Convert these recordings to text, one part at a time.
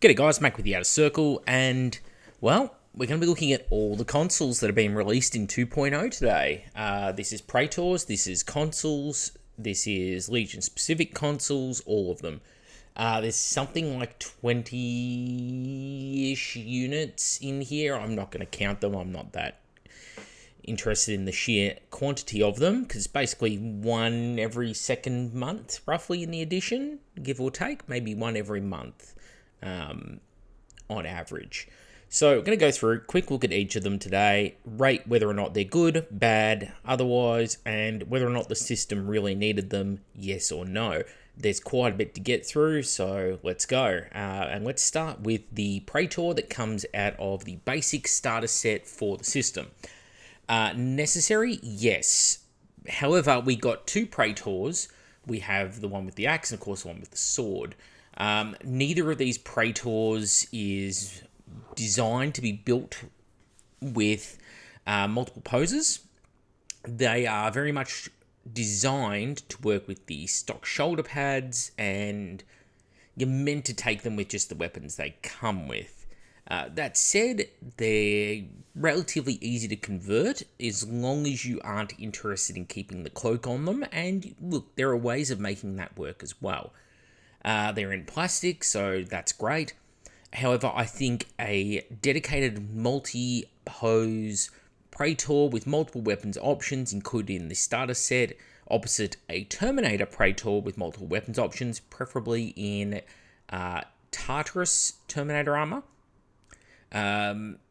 G'day guys, Mac with the Outer Circle, and, well, we're going to be looking at all the consoles that have been released in 2.0 today. This is Praetors, this is Consuls, this is Legion-specific consoles, all of them. There's something like 20-ish units in here. I'm not going to count them, I'm not that interested in the sheer quantity of them, because it's basically one every second month, roughly, in the edition, give or take, maybe one every month. On average. So we're going to go through a quick look at each of them today, rate whether or not they're good, bad, otherwise, and whether or not the system really needed them, yes or no. There's quite a bit to get through, so let's go. And let's start with the Praetor that comes out of the basic starter set for the system. Necessary? Yes. However, we got two Praetors. We have the one with the axe and, of course, the one with the sword. Neither of these Praetors is designed to be built with multiple poses. They are very much designed to work with the stock shoulder pads, and you're meant to take them with just the weapons they come with. That said, they're relatively easy to convert as long as you aren't interested in keeping the cloak on them, and look, there are ways of making that work as well. They're in plastic, so that's great. However, I think a dedicated multi-pose Praetor with multiple weapons options included in the starter set, opposite a Terminator Praetor with multiple weapons options, preferably in Tartarus Terminator armor,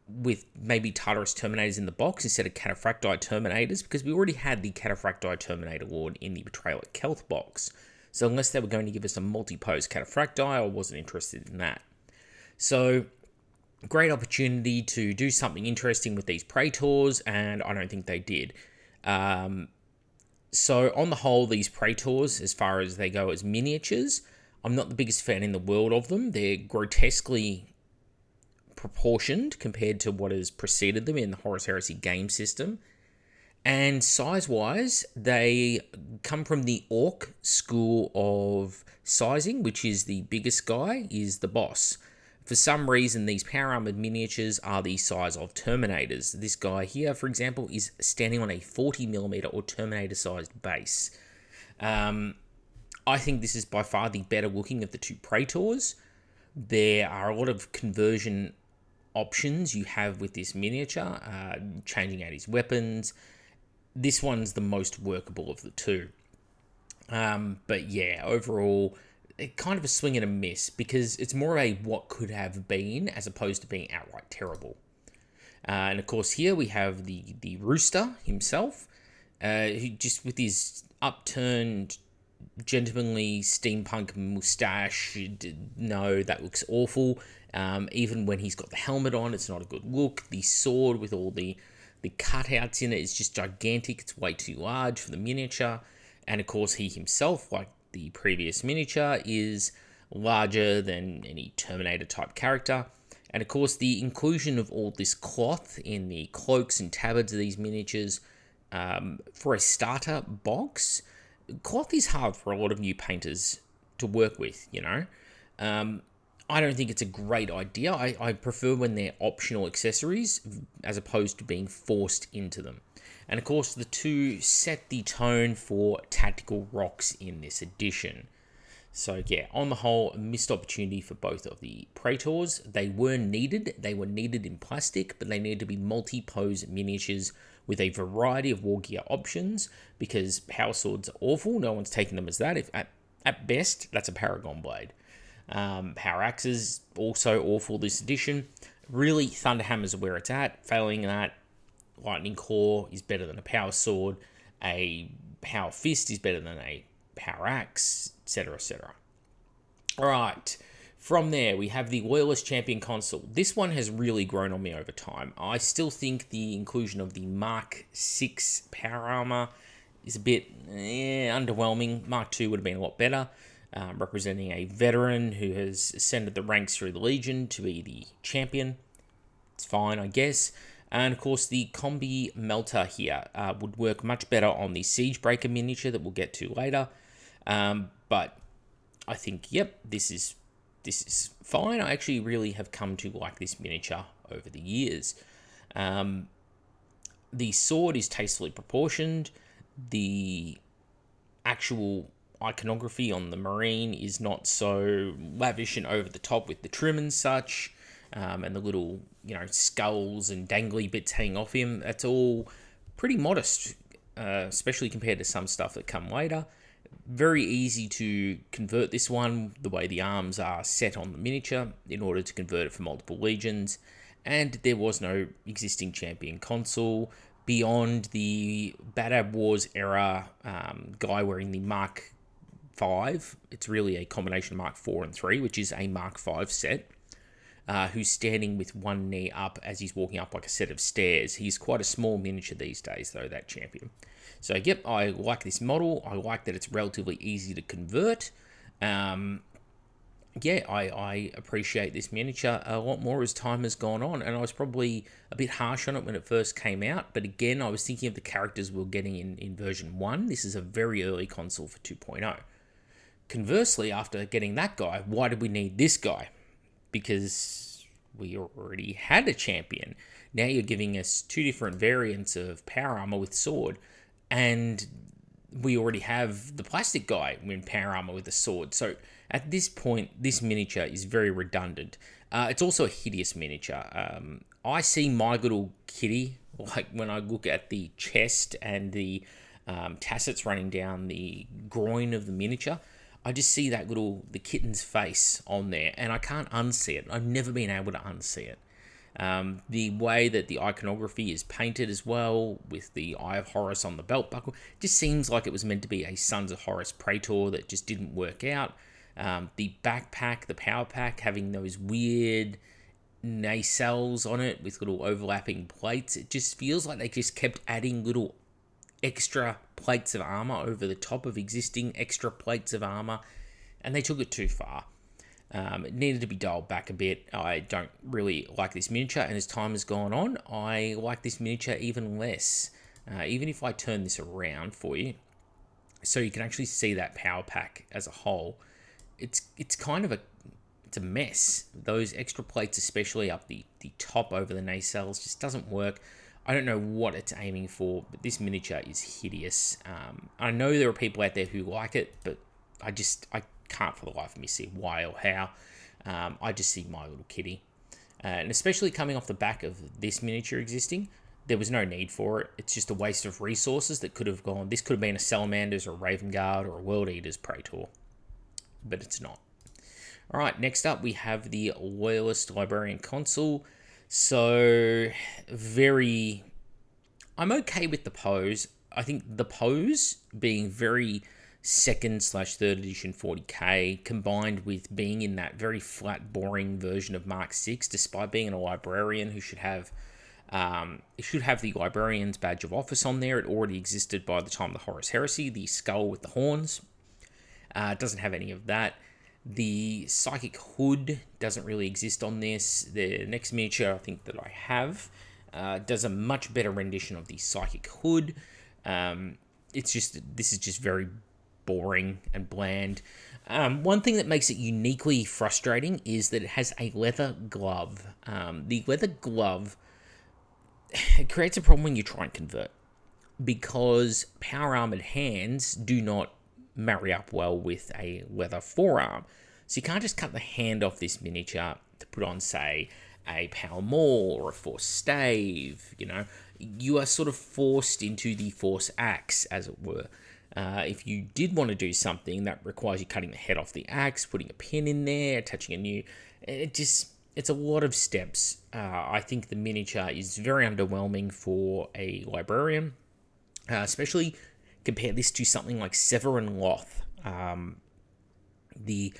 with maybe Tartarus Terminators in the box instead of Cataphracti Terminators, because we already had the Cataphracti Terminator Lord in the Betrayal at Kelth box. So unless they were going to give us a multi-pose Cataphracti, I wasn't interested in that. So, great opportunity to do something interesting with these Praetors, and I don't think they did. So on the whole, these Praetors, as far as they go as miniatures, I'm not the biggest fan in the world of them. They're grotesquely proportioned compared to what has preceded them in the Horus Heresy game system. And size-wise, they come from the Orc school of sizing, which is the biggest guy, is the boss. For some reason, these power-armored miniatures are the size of Terminators. This guy here, for example, is standing on a 40mm or Terminator-sized base. I think this is by far the better looking of the two Praetors. There are a lot of conversion options you have with this miniature, changing out his weapons. This one's the most workable of the two. But yeah, overall, kind of a swing and a miss, because it's more of a what could have been as opposed to being outright terrible. And of course here we have the Rooster himself, who just with his upturned gentlemanly steampunk moustache, no, that looks awful. Even when he's got the helmet on, it's not a good look. The sword with all the cutouts in it is just gigantic. It's way too large for the miniature. And of course, he himself, like the previous miniature, is larger than any Terminator-type character. And of course, the inclusion of all this cloth in the cloaks and tabards of these miniatures, for a starter box, cloth is hard for a lot of new painters to work with, you know. I don't think it's a great idea. I prefer when they're optional accessories as opposed to being forced into them. And of course, the two set the tone for tactical rocks in this edition. So yeah, on the whole, a missed opportunity for both of the Praetors. They were needed. They were needed in plastic, but they needed to be multi-pose miniatures with a variety of war gear options, because power swords are awful. No one's taking them as that. If at best, that's a Paragon Blade. Power axes, also awful this edition. Really, Thunderhammers are where it's at. Failing that, Lightning Claw is better than a Power Sword. A Power Fist is better than a Power Axe, etc., etc. Alright, from there we have the Loyalist Champion Consul. This one has really grown on me over time. I still think the inclusion of the Mark 6 Power Armor is a bit underwhelming. Mark II would have been a lot better. Representing a veteran who has ascended the ranks through the Legion to be the champion. It's fine, I guess. And of course, the Combi Melter here would work much better on the Siegebreaker miniature that we'll get to later. But I think, yep, this is this is fine. I actually really have come to like this miniature over the years. The sword is tastefully proportioned. The actual iconography on the Marine is not so lavish and over the top with the trim and such, and the little, skulls and dangly bits hanging off him. That's all pretty modest, especially compared to some stuff that come later. Very easy to convert this one, the way the arms are set on the miniature, in order to convert it for multiple legions. And there was no existing champion consul beyond the Badab Wars era guy wearing the Mark 5. It's really a combination of Mark 4 and 3, which is a Mark 5 set, who's standing with one knee up as he's walking up like a set of stairs. He's quite a small miniature these days, though, that champion. So, yep, I like this model. I like that it's relatively easy to convert. I appreciate this miniature a lot more as time has gone on, and I was probably a bit harsh on it when it first came out, but again, I was thinking of the characters we were getting in version 1. This is a very early console for 2.0. Conversely, after getting that guy, why did we need this guy? Because we already had a champion. Now you're giving us 2 different variants of power armor with sword, and we already have the plastic guy in power armor with a sword. So at this point, this miniature is very redundant. It's also a hideous miniature. I see my little kitty, like when I look at the chest and the tassets running down the groin of the miniature, I just see the kitten's face on there, and I can't unsee it. I've never been able to unsee it. The way that the iconography is painted as well, with the Eye of Horus on the belt buckle, just seems like it was meant to be a Sons of Horus Praetor that just didn't work out. The backpack, the power pack, having those weird nacelles on it with little overlapping plates, it just feels like they just kept adding little extra plates of armor over the top of existing extra plates of armor, and they took it too far. It needed to be dialed back a bit. I don't really like this miniature, and as time has gone on, I like this miniature even less. Even if I turn this around for you, so you can actually see that power pack as a whole, it's kind of it's a mess. Those extra plates, especially up the top over the nacelles, just doesn't work. I don't know what it's aiming for, but this miniature is hideous. I know there are people out there who like it, but I can't for the life of me see why or how. I just see my little kitty. And especially coming off the back of this miniature existing, there was no need for it. It's just a waste of resources that could have gone. This could have been a Salamanders or a Raven Guard or a World Eaters Praetor, but it's not. All right, next up we have the Loyalist Librarian Consul. So, I'm okay with the pose. I think the pose being very 2nd/3rd edition 40k, combined with being in that very flat, boring version of Mark 6, despite being a librarian who should have the librarian's badge of office on there. It already existed by the time of the Horus Heresy, the skull with the horns. It doesn't have any of that. The psychic hood doesn't really exist on this. The next miniature I think that I have does a much better rendition of the psychic hood. This is just very boring and bland. One thing that makes it uniquely frustrating is that it has a leather glove. The leather glove, it creates a problem when you try and convert, because power armored hands do not marry up well with a leather forearm. So you can't just cut the hand off this miniature to put on, say, a power maul or a force stave. You are sort of forced into the force axe, as it were. If you did want to do something that requires you cutting the head off the axe, putting a pin in there, attaching a new, it's a lot of steps. I think the miniature is very underwhelming for a librarian, especially compare this to something like Severin Loth, the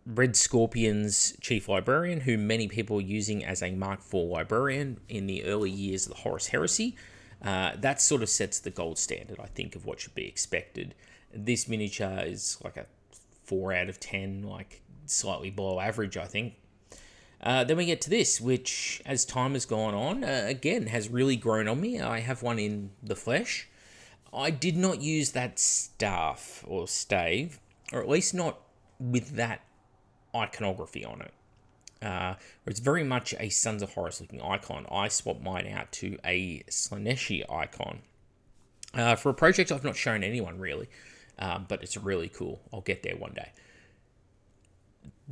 Red Scorpion's chief librarian, who many people are using as a Mark IV librarian in the early years of the Horus Heresy. That sort of sets the gold standard, I think, of what should be expected. This miniature is like a 4 out of 10, like slightly below average, I think. Then we get to this, which, as time has gone on, again, has really grown on me. I have one in the flesh. I did not use that staff or stave, or at least not with that iconography on it. It's very much a Sons of Horus looking icon. I swapped mine out to a Slaneshi icon. For a project I've not shown anyone really, but it's really cool. I'll get there one day.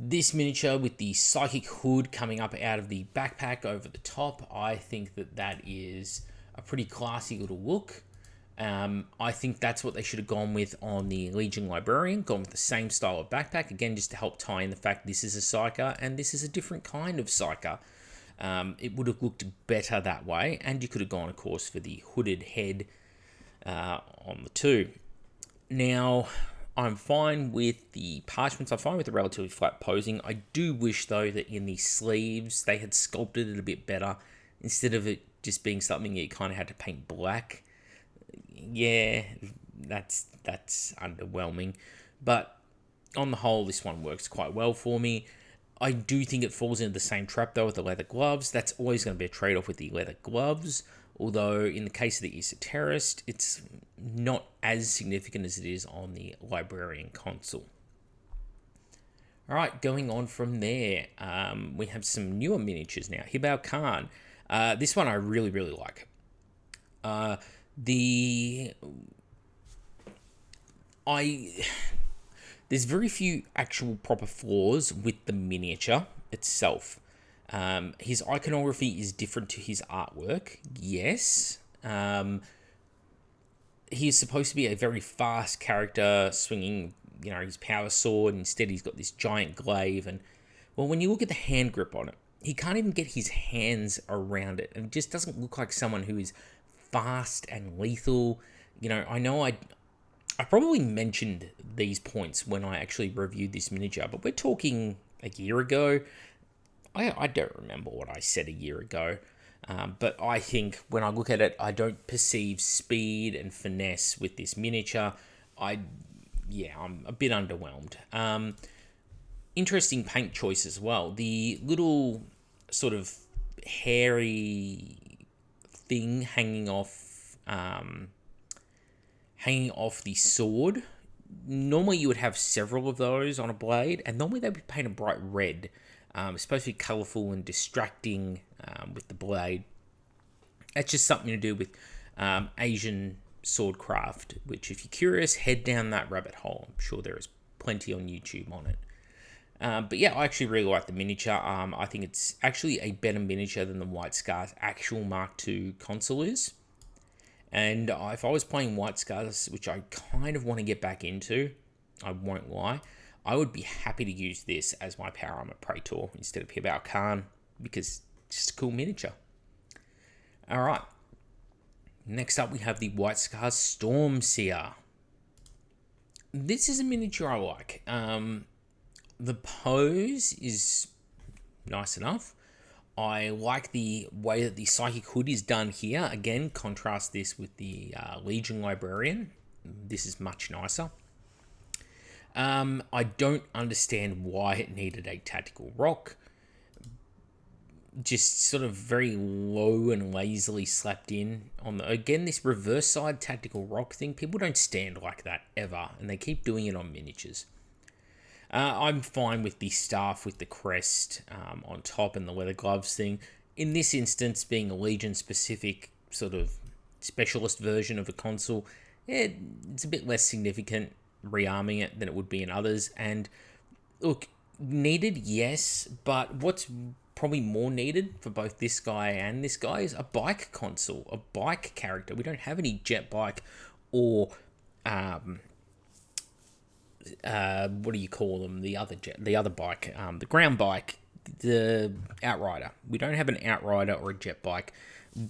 This miniature with the psychic hood coming up out of the backpack over the top, I think that is a pretty classy little look. I think that's what they should have gone with on the Legion Librarian, gone with the same style of backpack, again, just to help tie in the fact this is a Psyker and this is a different kind of Psyker. It would have looked better that way, and you could have gone, of course, for the hooded head on the two. Now, I'm fine with the parchments, I'm fine with the relatively flat posing. I do wish, though, that in the sleeves, they had sculpted it a bit better, instead of it just being something you kind of had to paint black. Yeah, that's underwhelming. But on the whole, this one works quite well for me. I do think it falls into the same trap, though, with the leather gloves. That's always going to be a trade-off with the leather gloves. Although, in the case of the Esoterist, it's not as significant as it is on the Librarian Consul. Alright, going on from there, we have some newer miniatures now. Jubal Khan. This one I really, really like. There's very few actual proper flaws with the miniature itself. His iconography is different to his artwork, yes. He is supposed to be a very fast character, swinging, his power sword. Instead, he's got this giant glaive, and well, when you look at the hand grip on it, he can't even get his hands around it, and it just doesn't look like someone who is fast and lethal. I know I probably mentioned these points when I actually reviewed this miniature, but we're talking a year ago. I don't remember what I said a year ago, but I think when I look at it, I don't perceive speed and finesse with this miniature. I'm a bit underwhelmed. Interesting paint choice as well. The little sort of hairy thing hanging off the sword. Normally you would have several of those on a blade, and normally they would be painted bright red. It's supposed to be colourful and distracting with the blade. That's just something to do with Asian swordcraft, which, if you're curious, head down that rabbit hole. I'm sure there is plenty on YouTube on it. But yeah, I actually really like the miniature. I think it's actually a better miniature than the White Scar's actual Mark II consul is. And if I was playing White Scars, which I kind of want to get back into, I won't lie, I would be happy to use this as my power armor Praetor instead of Jubal Khan, because it's just a cool miniature. Alright, next up we have the White Scars Stormseer. This is a miniature I like. The pose is nice enough. I like the way that the Psychic Hood is done here. Again, contrast this with the Legion Librarian. This is much nicer. I don't understand why it needed a tactical rock. Just sort of very low and lazily slapped in on again, this reverse side tactical rock thing. People don't stand like that ever, and they keep doing it on miniatures. I'm fine with the staff with the crest on top and the leather gloves thing. In this instance, being a Legion-specific sort of specialist version of a consul, it's a bit less significant rearming it than it would be in others. And look, needed, yes, but what's probably more needed for both this guy and this guy is a bike consul, a bike character. We don't have any jet bike or what do you call them? The other bike, the ground bike, the Outrider. We don't have an Outrider or a jet bike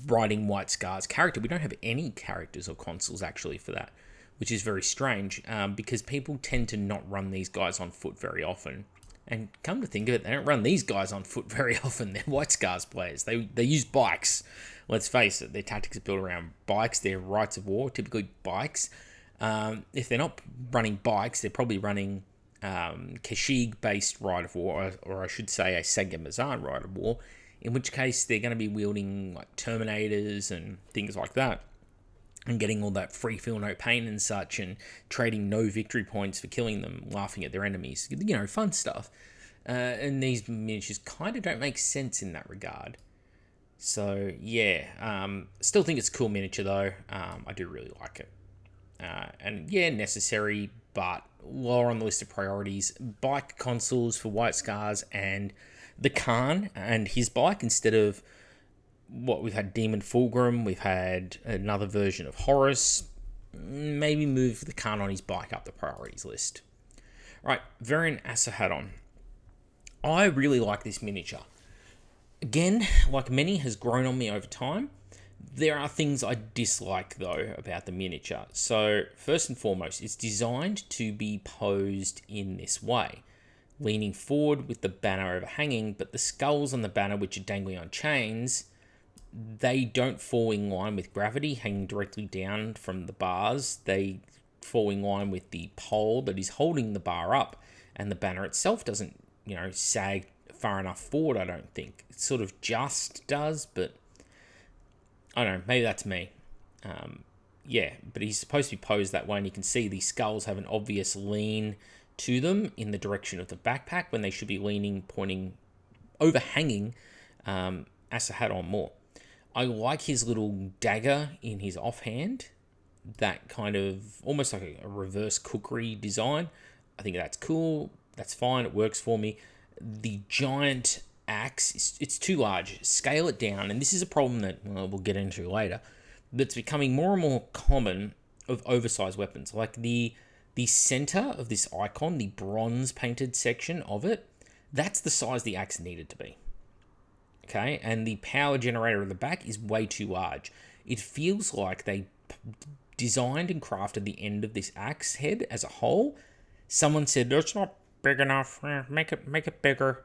riding White Scar's character. We don't have any characters or consuls actually for that, which is very strange because people tend to not run these guys on foot very often. And come to think of it, they don't run these guys on foot very often. They're White Scars players. They use bikes. Let's face it, their tactics are built around bikes. Their rights of war, typically bikes. If they're not running bikes, they're probably running Kashyyyk-based Rite of War, or I should say a Sagamazan Rite of War, in which case they're going to be wielding like Terminators and things like that, and getting all that free feel no pain and such, and trading no victory points for killing them, laughing at their enemies. Fun stuff. And these miniatures kind of don't make sense in that regard. So, yeah. Still think it's a cool miniature, though. I do really like it. And, yeah, necessary, but lower on the list of priorities. Bike consuls for White Scars and the Khan and his bike instead of what we've had Demon Fulgrim. We've had another version of Horus. Maybe move the Khan on his bike up the priorities list. Right, Variant Ashurhaddon. I really like this miniature. Again, like many, has grown on me over time. There are things I dislike, though, about the miniature. So, first and foremost, it's designed to be posed in this way. Leaning forward with the banner overhanging, but the skulls on the banner, which are dangling on chains, they don't fall in line with gravity, hanging directly down from the bars. They fall in line with the pole that is holding the bar up, and the banner itself doesn't, sag far enough forward, I don't think. It sort of just does, but I don't know, maybe that's me. Yeah, but he's supposed to be posed that way, and you can see these skulls have an obvious lean to them in the direction of the backpack when they should be leaning, pointing, overhanging Ashurhaddon more. I like his little dagger in his offhand, that kind of almost like a reverse cookery design. I think that's cool. That's fine. It works for me. The giant axe, it's too large. Scale it down. And this is a problem that we'll get into later. That's becoming more and more common of oversized weapons. Like the center of this icon, the bronze painted section of it, that's the size the axe needed to be. Okay, and the power generator at the back is way too large. It feels like they designed and crafted the end of this axe head as a whole. Someone said, it's not big enough, make it bigger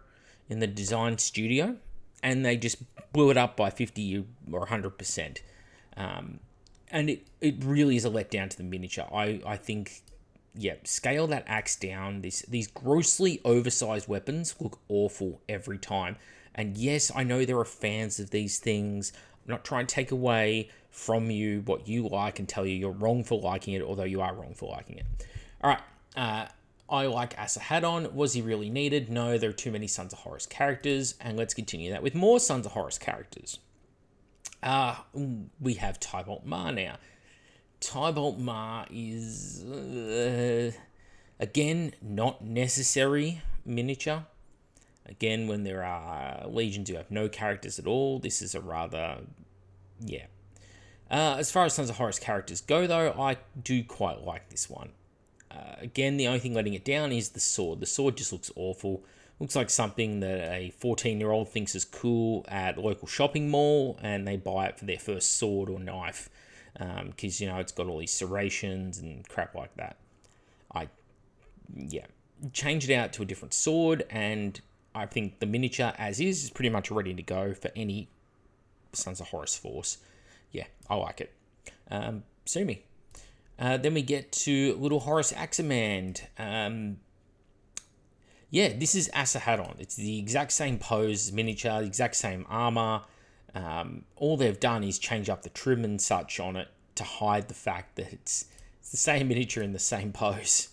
in the design studio, and they just blew it up by 50 or 100%. And it really is a letdown to the miniature. I think, scale that axe down. These grossly oversized weapons look awful every time. And yes, I know there are fans of these things. I'm not trying to take away from you what you like and tell you you're wrong for liking it, although you are wrong for liking it. All right, I like Ashurhaddon. Was he really needed? No, there are too many Sons of Horus characters, and let's continue that with more Sons of Horus characters. We have Tybalt Marr now. Tybalt Marr is, again, not necessary miniature. Again, when there are legions who have no characters at all, this is a rather, as far as Sons of Horus characters go, though, I do quite like this one. Again, the only thing letting it down is the sword. The sword just looks awful. Looks like something that a 14-year-old thinks is cool at a local shopping mall, and they buy it for their first sword or knife, because, it's got all these serrations and crap like that. Change it out to a different sword, and I think the miniature, as is pretty much ready to go for any Sons of Horus force. Yeah, I like it. Sue me. Then we get to Little Horus Aximand. This is Ashurhaddon. It's the exact same pose, miniature, the exact same armor. All they've done is change up the trim and such on it to hide the fact that it's the same miniature in the same pose.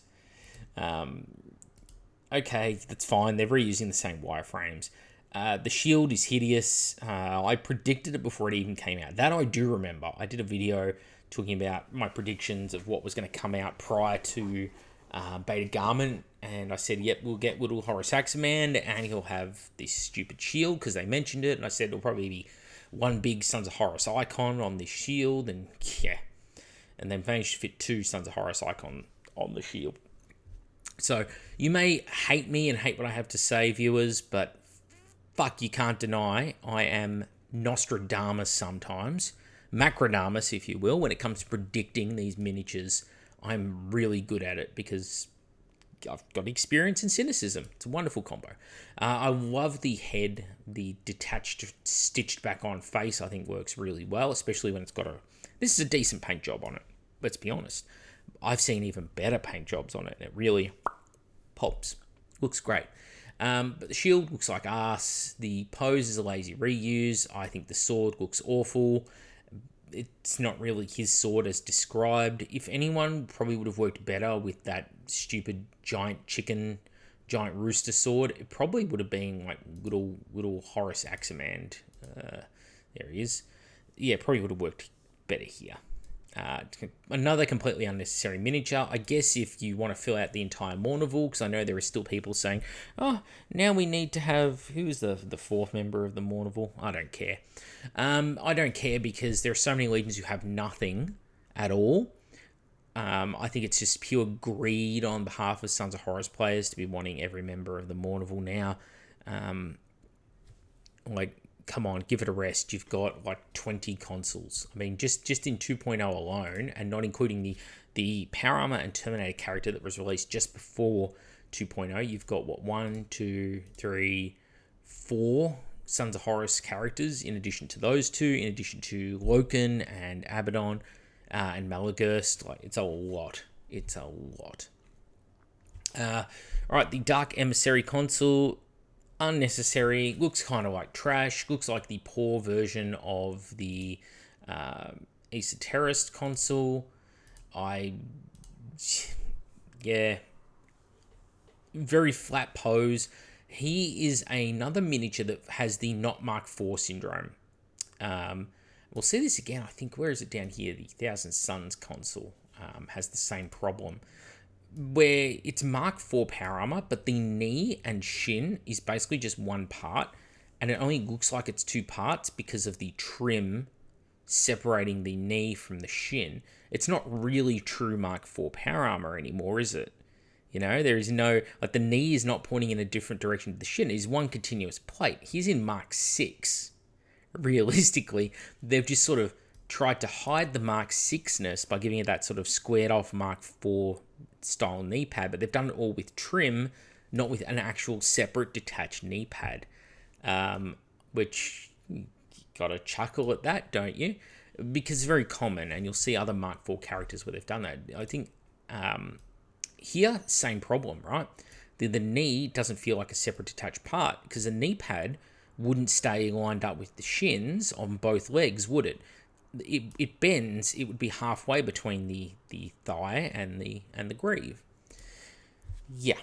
Okay, that's fine. They're reusing the same wireframes. The shield is hideous. I predicted it before it even came out. That I do remember. I did a video talking about my predictions of what was going to come out prior to Beta Garment, and I said, we'll get Little Horus Aximand, and he'll have this stupid shield, because they mentioned it, and I said it'll probably be one big Sons of Horus icon on this shield, and they managed to fit two Sons of Horus icon on the shield. So, you may hate me and hate what I have to say, viewers, but fuck, you can't deny I am Nostradamus sometimes. Macrodamus, if you will, when it comes to predicting these miniatures. I'm really good at it because I've got experience in cynicism. It's a wonderful combo. I love the head, the detached, stitched back on face, I think works really well, especially when it's got this is a decent paint job on it, let's be honest. I've seen even better paint jobs on it, and it really pops. Looks great. But the shield looks like arse. The pose is a lazy reuse. I think the sword looks awful. It's not really his sword as described. If anyone, probably would have worked better with that stupid giant chicken giant rooster sword. It probably would have been like little Horus Aximand. There he is. Yeah, probably would have worked better here. Another completely unnecessary miniature. I guess if you want to fill out the entire Mournival, because I know there are still people saying, oh, now we need to have... Who is the fourth member of the Mournival? I don't care. I don't care because there are so many legions who have nothing at all. I think it's just pure greed on behalf of Sons of Horus players to be wanting every member of the Mournival now. Come on, give it a rest. You've got like 20 consuls. I mean, just in 2.0 alone, and not including the Power Armor and Terminator character that was released just before 2.0, you've got, 1, 2, 3, 4 Sons of Horus characters, in addition to those two, in addition to Loken and Abaddon and Malagurst. Like, it's a lot. It's a lot. All right, the Dark Emissary Consul, unnecessary, looks kind of like trash, looks like the poor version of the Esoterist Consul. Very flat pose. He is another miniature that has the not Mark IV syndrome. We'll see this again, I think, where is it down here? The Thousand Suns Consul has the same problem, where it's Mark IV power armor, but the knee and shin is basically just one part, and it only looks like it's two parts because of the trim separating the knee from the shin. It's not really true Mark IV power armor anymore, is it? You know, there is no, like, the knee is not pointing in a different direction to the shin. It is one continuous plate. He's in Mark VI. Realistically, they've just sort of tried to hide the Mark VI-ness by giving it that sort of squared off Mark IV style knee pad, but they've done it all with trim, not with an actual separate detached knee pad, which you gotta chuckle at that, don't you? Because it's very common, and you'll see other Mark IV characters where they've done that. I think here, same problem, right? The knee doesn't feel like a separate detached part, because the knee pad wouldn't stay lined up with the shins on both legs, would it? It bends. It would be halfway between the thigh and the greave. Yeah.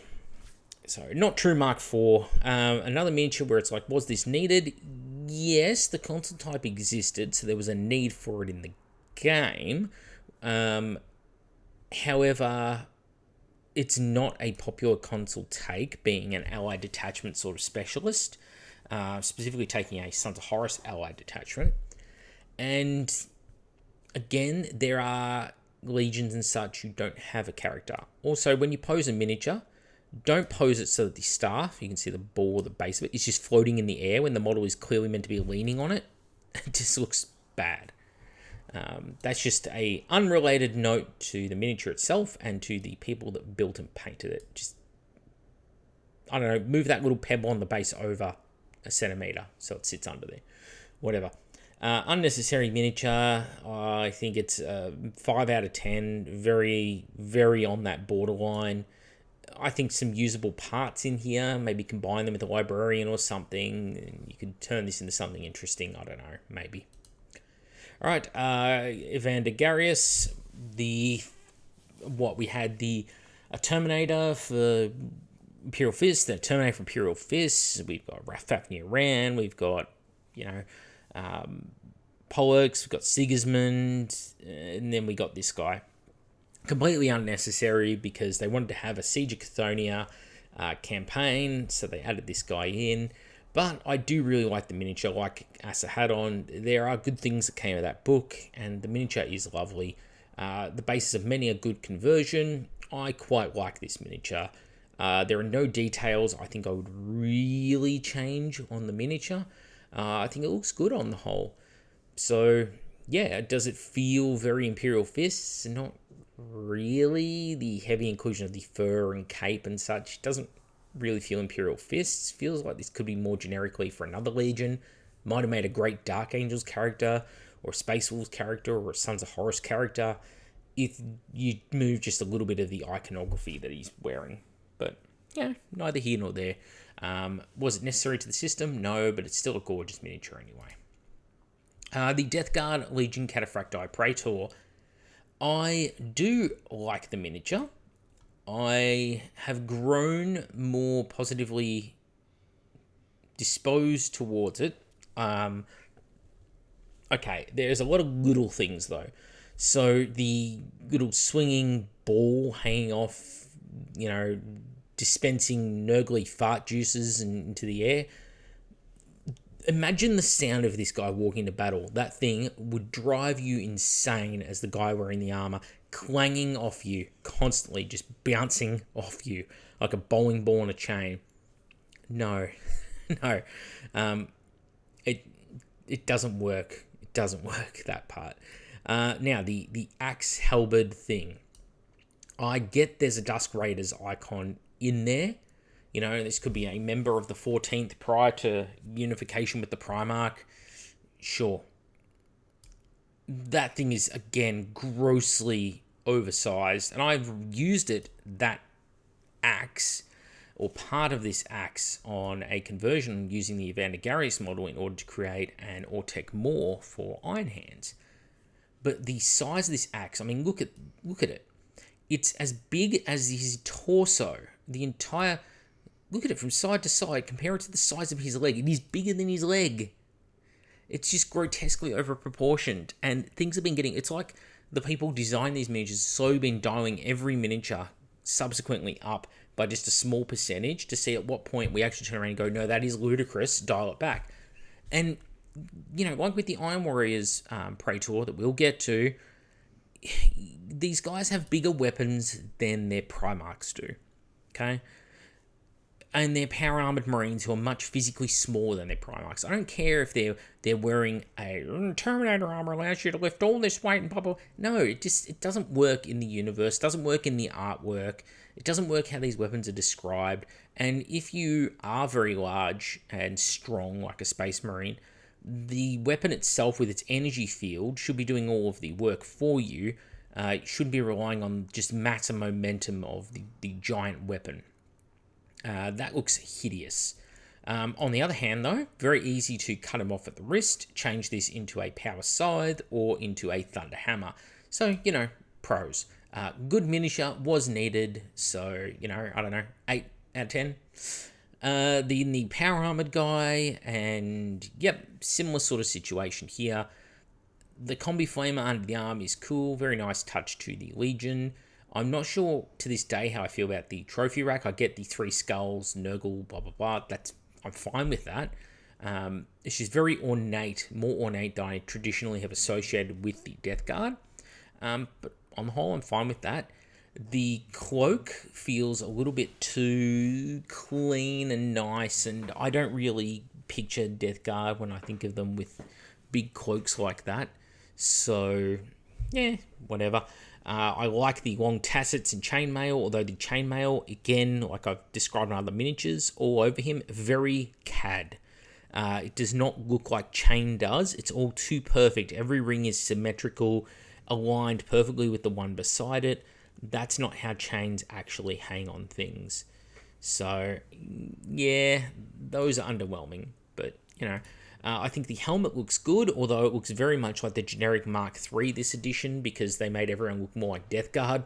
So, not true Mark IV. Another miniature where it's like, was this needed? Yes, the consul type existed, so there was a need for it in the game. However, it's not a popular consul take, being an allied detachment sort of specialist, specifically taking a Sons of Horus allied detachment. And again, there are legions and such who don't have a character. Also, when you pose a miniature, don't pose it so that the staff, you can see the ball, the base of it, is just floating in the air when the model is clearly meant to be leaning on it. It just looks bad. That's just a unrelated note to the miniature itself and to the people that built and painted it. Just, I don't know, move that little pebble on the base over a centimetre so it sits under there. Whatever. Unnecessary miniature. I think it's 5 out of 10. Very, very on that borderline. I think some usable parts in here. Maybe combine them with a Librarian or something. And you could turn this into something interesting. I don't know. Maybe. All right. Evander Garrius. We had the Terminator for Imperial Fist. The Terminator for Imperial Fist. We've got Fafnir Ran. We've got, Pollux, we've got Sigismund, and then we got this guy. Completely unnecessary because they wanted to have a Siege of Chthoniya campaign, so they added this guy in. But I do really like the miniature, like Ashurhaddon. There are good things that came of that book, and the miniature is lovely. The basis of many a good conversion. I quite like this miniature. There are no details I think I would really change on the miniature. I think it looks good on the whole. So, yeah, does it feel very Imperial Fists? Not really. The heavy inclusion of the fur and cape and such doesn't really feel Imperial Fists. Feels like this could be more generically for another legion. Might have made a great Dark Angels character, or a Space Wolves character, or a Sons of Horus character, if you move just a little bit of the iconography that he's wearing. But, yeah, neither here nor there. Was it necessary to the system? No, but it's still a gorgeous miniature anyway. The Death Guard Legion Cataphracti Praetor. I do like the miniature. I have grown more positively disposed towards it. Okay, there's a lot of little things though. So the little swinging ball hanging off, dispensing Nurgly fart juices into the air. Imagine the sound of this guy walking to battle. That thing would drive you insane as the guy wearing the armor, clanging off you constantly, just bouncing off you like a bowling ball on a chain. No, no, it doesn't work. It doesn't work, that part. Now, the axe halberd thing. I get there's a Dusk Raiders icon in there. This could be a member of the 14th prior to unification with the Primarch. Sure. That thing is, again, grossly oversized. And I've used that axe, or part of this axe, on a conversion using the Evander Garrius model in order to create an Ortec Maw for Iron Hands. But the size of this axe, I mean, look at it. It's as big as his torso. Look at it from side to side. Compare it to the size of his leg. It is bigger than his leg. It's just grotesquely overproportioned. And things have been getting... It's like the people designing these miniatures so been dialing every miniature subsequently up by just a small percentage to see at what point we actually turn around and go, no, that is ludicrous, dial it back. And, like with the Iron Warriors Praetor that we'll get to, these guys have bigger weapons than their Primarchs do, okay? And they're power armored Marines who are much physically smaller than their Primarchs. I don't care if they're wearing a Terminator armor allows you to lift all this weight and blah blah. No, it doesn't work in the universe. It doesn't work in the artwork. It doesn't work how these weapons are described. And if you are very large and strong like a Space Marine, the weapon itself with its energy field should be doing all of the work for you. It shouldn't be relying on just mass and momentum of the giant weapon. That looks hideous. On the other hand, though, very easy to cut him off at the wrist, change this into a power scythe or into a thunder hammer. So, pros. Good miniature was needed, so, I don't know, 8 out of 10. The power armored guy, and yep, similar sort of situation here. The combi flamer under the arm is cool, very nice touch to the Legion. I'm not sure to this day how I feel about the trophy rack. I get the 3 skulls, Nurgle, blah blah blah. I'm fine with that. It's just very ornate, more ornate than I traditionally have associated with the Death Guard. But on the whole, I'm fine with that. The cloak feels a little bit too clean and nice, and I don't really picture Death Guard when I think of them with big cloaks like that. So, yeah, whatever. I like the long tassets and chainmail, although the chainmail, again, like I've described in other miniatures, all over him, very CAD. It does not look like chain does. It's all too perfect. Every ring is symmetrical, aligned perfectly with the one beside it. That's not how chains actually hang on things. So, yeah, those are underwhelming. But, I think the helmet looks good, although it looks very much like the generic Mark III this edition because they made everyone look more like Death Guard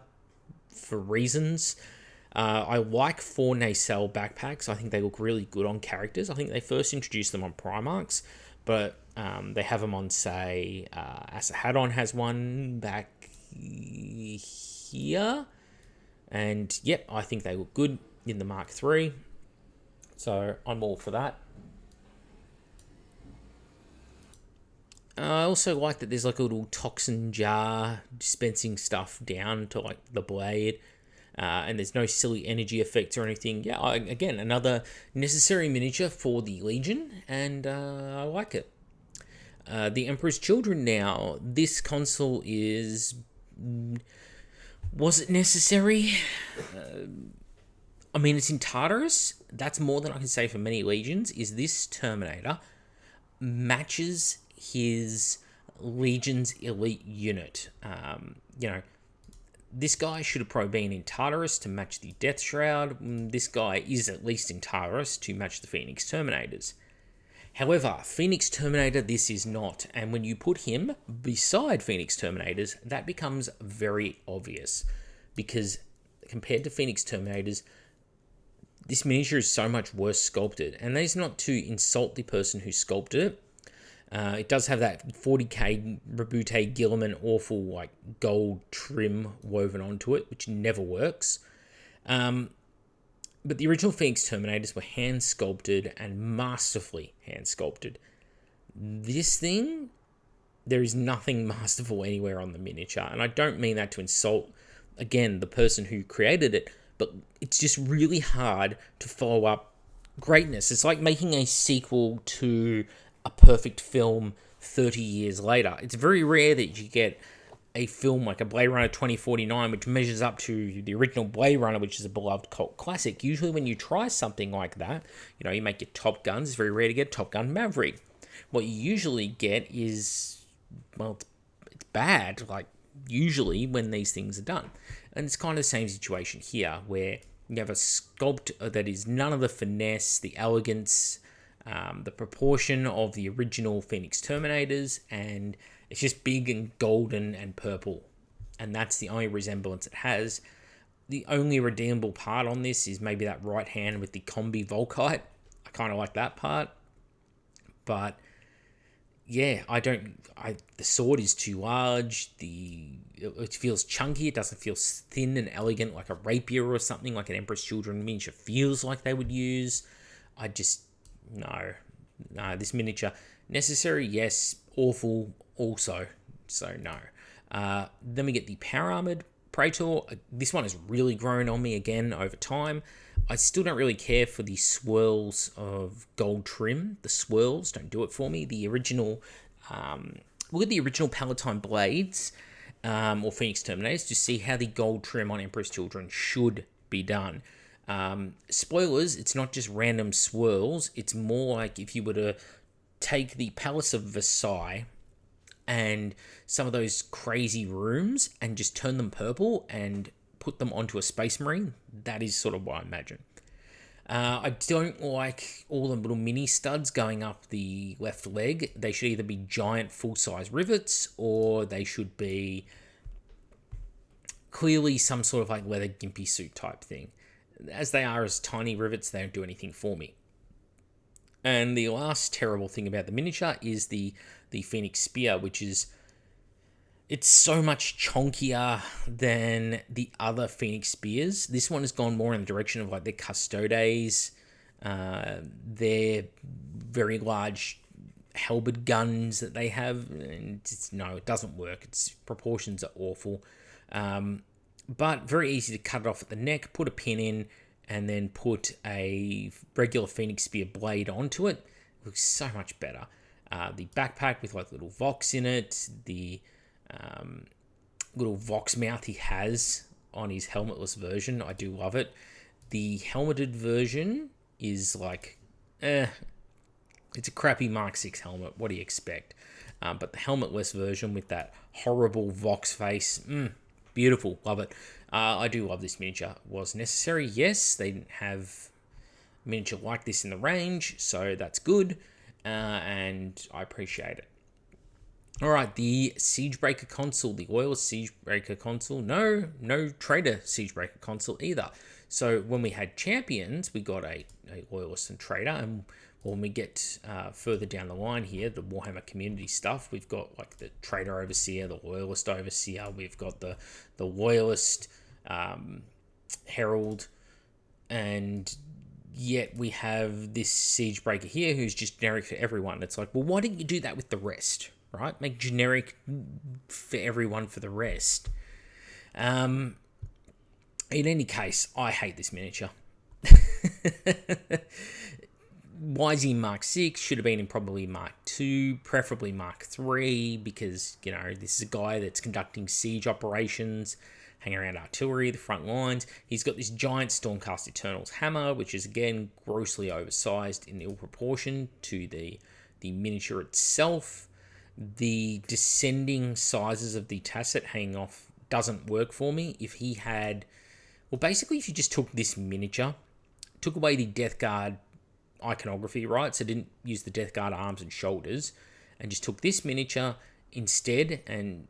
for reasons. I like 4 nacelle backpacks. I think they look really good on characters. I think they first introduced them on Primarchs, but they have them on, say, Ashurhaddon has one back here. And, yep, I think they look good in the Mark III. So I'm all for that. I also like that there's like a little toxin jar dispensing stuff down to like the blade. And there's no silly energy effects or anything. Yeah, again, another necessary miniature for the Legion, and I like it. The Emperor's Children now. This consul is... Was it necessary? I mean, it's in Tartarus. That's more than I can say for many Legions, is this Terminator matches his Legion's elite unit. This guy should have probably been in Tartarus to match the Death Shroud. This guy is at least in Tartarus to match the Phoenix Terminators. However, Phoenix Terminator this is not, and when you put him beside Phoenix Terminators, that becomes very obvious, because compared to Phoenix Terminators, this miniature is so much worse sculpted. And that is not to insult the person who sculpted it. It does have that 40k Rabute Gilliman awful like gold trim woven onto it, which never works. But the original Phoenix Terminators were hand sculpted and masterfully hand sculpted. This thing, there is nothing masterful anywhere on the miniature. And I don't mean that to insult, again, the person who created it, but it's just really hard to follow up greatness. It's like making a sequel to a perfect film 30 years later. It's very rare that you get a film like a Blade Runner 2049, which measures up to the original Blade Runner, which is a beloved cult classic. Usually when you try something like that, you know, you make your Top Guns. It's very rare to get Top Gun Maverick. What you usually get is, well, it's bad, like usually when these things are done. And it's kind of the same situation here, where you have a sculpt that is none of the finesse, the elegance, the proportion of the original Phoenix Terminators, and it's just big and golden and purple. And that's the only resemblance it has. The only redeemable part on this is maybe that right hand with the combi Volkite. I kind of like that part. But yeah, the sword is too large. It feels chunky. It doesn't feel thin and elegant like a rapier or something like an Emperor's Children miniature feels like they would use. No, this miniature, necessary, yes, awful, also, so no. Then we get the Power Armored Praetor. This one has really grown on me again over time. I still don't really care for the swirls of gold trim. The swirls don't do it for me. The original, look at the original Palatine Blades, or Phoenix Terminators, to see how the gold trim on Emperor's Children should be done. Spoilers, it's not just random swirls. It's more like if you were to take the Palace of Versailles and some of those crazy rooms and just turn them purple and put them onto a Space Marine. That is sort of what I imagine. I don't like all the little mini studs going up the left leg. They should either be giant full-size rivets, or they should be clearly some sort of like leather gimpy suit type thing. As they are as tiny rivets, they don't do anything for me. And the last terrible thing about the miniature is the Phoenix Spear, which is, it's so much chunkier than the other Phoenix Spears. This one has gone more in the direction of like their Custodes, their very large halberd guns that they have. And no, it doesn't work. Its proportions are awful. But very easy to cut it off at the neck, put a pin in, and then put a regular Phoenix Spear blade onto it. It looks so much better. The backpack with like little Vox in it, the little Vox mouth he has on his helmetless version, I do love it. The helmeted version is like, it's a crappy Mark 6 helmet. What do you expect? But the helmetless version with that horrible Vox face, beautiful, love it. I do love this miniature. Was necessary, yes. They didn't have a miniature like this in the range, so that's good, and I appreciate it. All right, the Siegebreaker Consul, the Loyalist Siegebreaker Consul. No Traitor Siegebreaker Consul either. So when we had champions, we got a Loyalist and Traitor, and when we get further down the line here, the Warhammer community stuff, we've got like the Traitor Overseer, the Loyalist Overseer, we've got the Loyalist Herald, and yet we have this Siegebreaker here who's just generic for everyone. It's like, well, why didn't you do that with the rest, right? Make generic for everyone for the rest. In any case, I hate this miniature. Why is he Mark 6? Should have been in probably Mark 2, preferably Mark 3, because, you know, this is a guy that's conducting siege operations, hanging around artillery, the front lines. He's got this giant Stormcast Eternals hammer, which is, again, grossly oversized in ill proportion to the miniature itself. The descending sizes of the Tasset hanging off doesn't work for me. If he had... Well, basically, if you just took this miniature, took away the Death Guard iconography, right? So didn't use the Death Guard arms and shoulders, and just took this miniature instead, and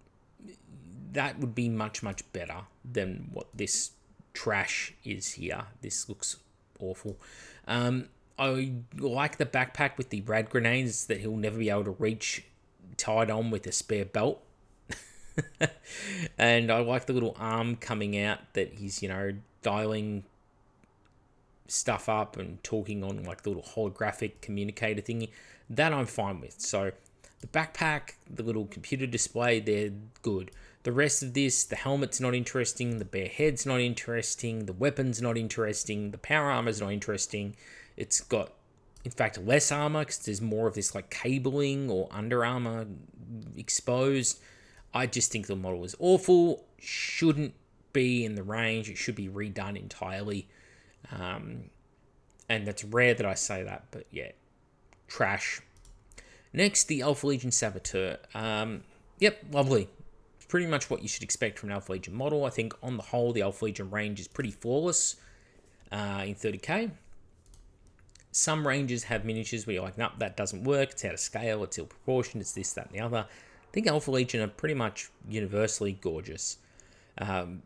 that would be much, much better than what this trash is here. This looks awful. I like the backpack with the rad grenades that he'll never be able to reach, tied on with a spare belt. And I like the little arm coming out that he's, dialing stuff up and talking on like the little holographic communicator thingy. That I'm fine with. So the backpack, the little computer display, they're good. The rest of this, the helmet's not interesting, the bare head's not interesting, the weapon's not interesting, the power armor's not interesting. It's got, in fact, less armor because there's more of this like cabling or under armor exposed. I just think the model is awful. Shouldn't be in the range. It should be redone entirely. And that's rare that I say that, but yeah, trash. Next, the Alpha Legion Saboteur. Yep, lovely. It's pretty much what you should expect from an Alpha Legion model. I think on the whole, the Alpha Legion range is pretty flawless in 30k. Some ranges have miniatures where you're like, nope, that doesn't work. It's out of scale. It's ill proportioned. It's this, that, and the other. I think Alpha Legion are pretty much universally gorgeous. The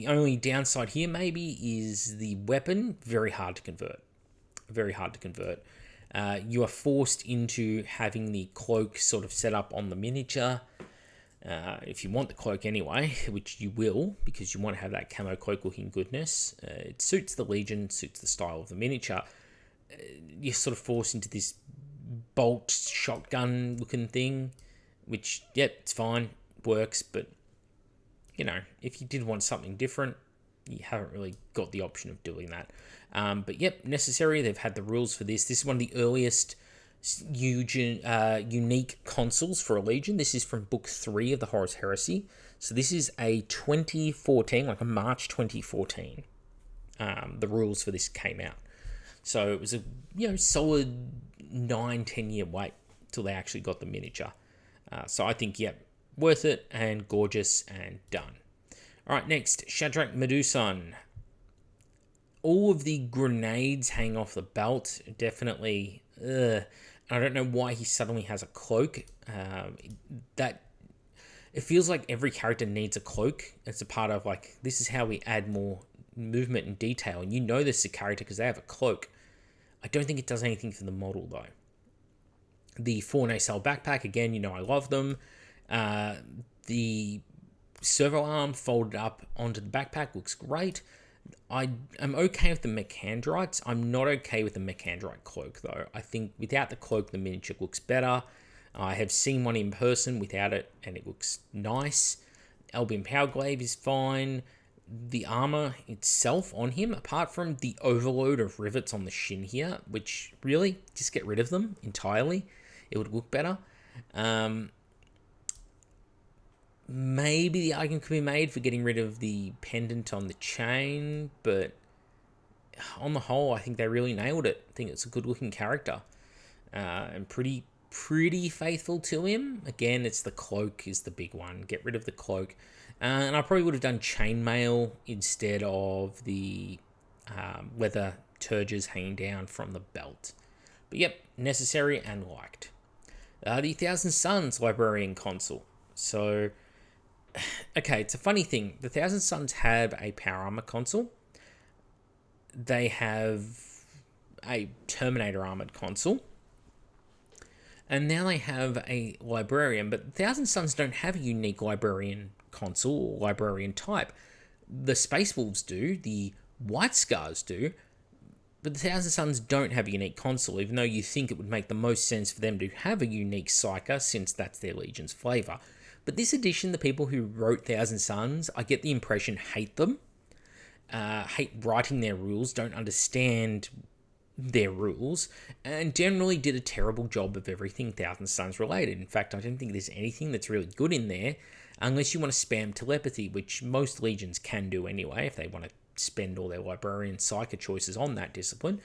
only downside here maybe is the weapon. Very hard to convert. Very hard to convert. You are forced into having the cloak sort of set up on the miniature. If you want the cloak anyway, which you will, because you want to have that camo cloak looking goodness. It suits the Legion, suits the style of the miniature. You're sort of forced into this bolt shotgun looking thing, which, yep, it's fine, works, but, if you did want something different, you haven't really got the option of doing that. But, yep, necessary. They've had the rules for this. This is one of the earliest unique consuls for a Legion. This is from Book 3 of the Horus Heresy. So this is a 2014, like a March 2014. The rules for this came out. So it was a solid 9-10 year wait till they actually got the miniature. So I think, yep, worth it and gorgeous and done. All right, next, Shadrak Meduson. All of the grenades hang off the belt. Definitely, I don't know why he suddenly has a cloak. It feels like every character needs a cloak. It's a part of this is how we add more movement and detail. And this is a character because they have a cloak. I don't think it does anything for the model though. The 4 nacelle backpack, again, I love them. The servo arm folded up onto the backpack looks great. I am okay with the Mechandrites. I'm not okay with the Mechandrite cloak, though. I think without the cloak, the miniature looks better. I have seen one in person without it, and it looks nice. Albion Power Glaive is fine. The armor itself on him, apart from the overload of rivets on the shin here, which really, just get rid of them entirely. It would look better. Maybe the argument could be made for getting rid of the pendant on the chain, but on the whole, I think they really nailed it. I think it's a good-looking character, and pretty faithful to him. Again, it's the cloak is the big one. Get rid of the cloak, and I probably would have done chainmail instead of the leather turges hanging down from the belt. But yep, necessary and liked. The Thousand Suns Librarian Consul. So, okay, it's a funny thing. The Thousand Suns have a power armor consul. They have a Terminator armored consul. And now they have a Librarian, but the Thousand Suns don't have a unique Librarian consul or Librarian type. The Space Wolves do, the White Scars do, but the Thousand Suns don't have a unique consul, even though you think it would make the most sense for them to have a unique Psyker, since that's their Legion's flavour. But this edition, the people who wrote Thousand Suns, I get the impression, hate them, hate writing their rules, don't understand their rules, and generally did a terrible job of everything Thousand Suns related. In fact, I don't think there's anything that's really good in there, unless you want to spam telepathy, which most Legions can do anyway, if they want to spend all their Librarian Psyker choices on that discipline,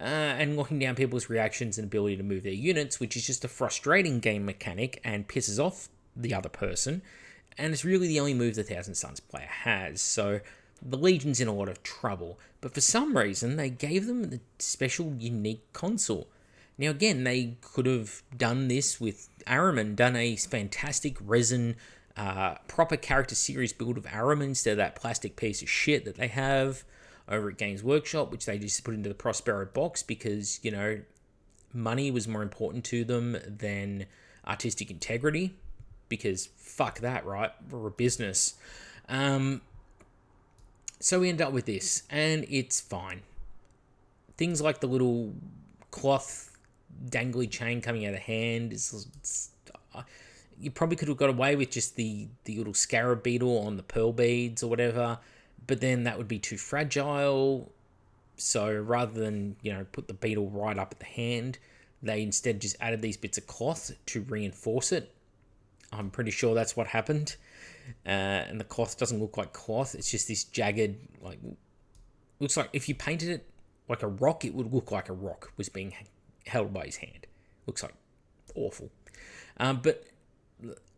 and locking down people's reactions and ability to move their units, which is just a frustrating game mechanic and pisses off the other person, and it's really the only move the Thousand Suns player has, so the Legion's in a lot of trouble. But for some reason, they gave them the special unique consul. Now again, they could have done this with Ahriman, done a fantastic resin Proper character series build of Aram instead of that plastic piece of shit that they have over at Games Workshop, which they just put into the Prospero box because, you know, money was more important to them than artistic integrity, because fuck that, right? We're a business. So we end up with this, and it's fine. Things like the little cloth dangly chain coming out of the hand you probably could have got away with just the little scarab beetle on the pearl beads or whatever, but then that would be too fragile. So rather than, you know, put the beetle right up at the hand, they instead just added these bits of cloth to reinforce it. I'm pretty sure that's what happened. And the cloth doesn't look like cloth. It's just this jagged, like, looks like if you painted it like a rock, it would look like a rock was being held by his hand. Looks like awful. But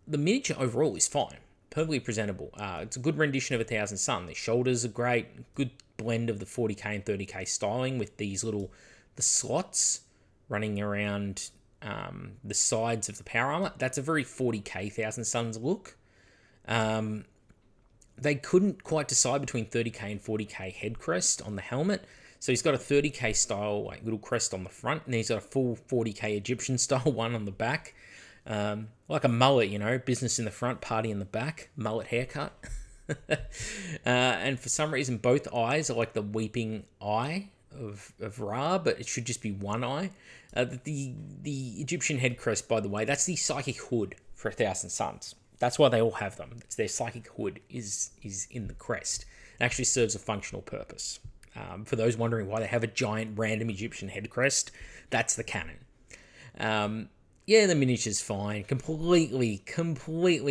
the miniature overall is fine. Perfectly presentable. It's a good rendition of 1,000 Sun. The shoulders are great. Good blend of the 40k and 30k styling with these the slots running around the sides of the power armor. That's a very 40k 1,000 Suns look. They couldn't quite decide between 30k and 40k head crest on the helmet. So he's got a 30k style like little crest on the front, and he's got a full 40k Egyptian style one on the back. Like a mullet, you know, business in the front, party in the back, mullet haircut. And for some reason, both eyes are like the weeping eye of Ra, but it should just be one eye. The Egyptian head crest, by the way, that's the psychic hood for 1,000 Suns. That's why they all have them. It's their psychic hood is in the crest. It actually serves a functional purpose. For those wondering why they have a giant random Egyptian head crest, that's the canon. Yeah, the miniature's fine. Completely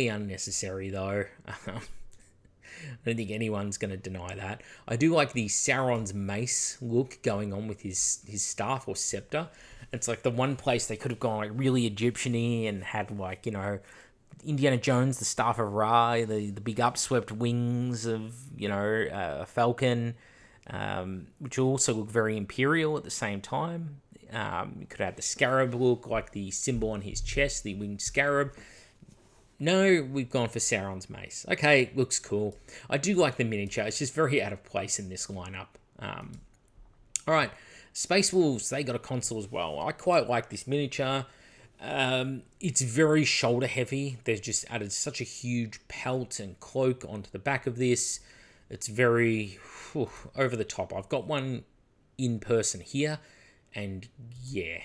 unnecessary, though. I don't think anyone's going to deny that. I do like the Sauron's mace look going on with his staff or scepter. It's like the one place they could have gone like really Egyptian-y and had like, you know, Indiana Jones, the staff of Ra, the big upswept wings of, you know, a falcon, which also look very imperial at the same time. You could have the scarab look, like the symbol on his chest, the winged scarab. No, we've gone for Sauron's mace. Okay, looks cool. I do like the miniature. It's just very out of place in this lineup. All right, Space Wolves, they got a consul as well. I quite like this miniature. It's very shoulder heavy. They've just added such a huge pelt and cloak onto the back of this. It's very over the top. I've got one in person here, and yeah.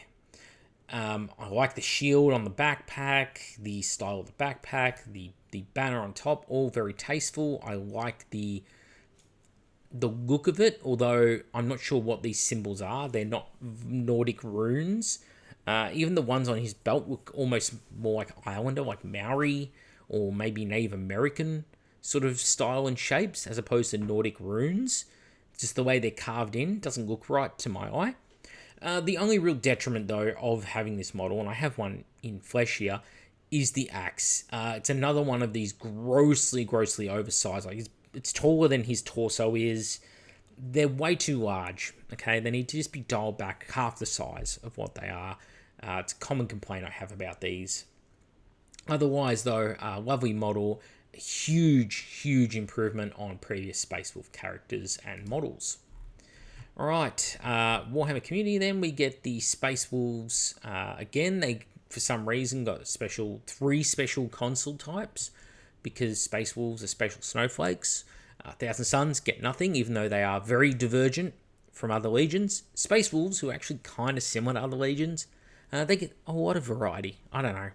I like the shield on the backpack, the style of the backpack, the banner on top, all very tasteful. I like the look of it, although I'm not sure what these symbols are. They're not Nordic runes. Even the ones on his belt look almost more like Islander, like Maori, or maybe Native American sort of style and shapes, as opposed to Nordic runes. Just the way they're carved in doesn't look right to my eye. The only real detriment, though, of having this model, and I have one in flesh here, is the axe. It's another one of these grossly oversized. Like it's taller than his torso is. They're way too large, okay? They need to just be dialed back half the size of what they are. It's a common complaint I have about these. Otherwise, though, lovely model. Huge improvement on previous Space Wolf characters and models. All right, Warhammer Community, then we get the Space Wolves. Again, they, for some reason, got three special consul types, because Space Wolves are special snowflakes. 1,000 Suns get nothing, even though they are very divergent from other legions. Space Wolves, who are actually kind of similar to other legions, they get a lot of variety. I don't know.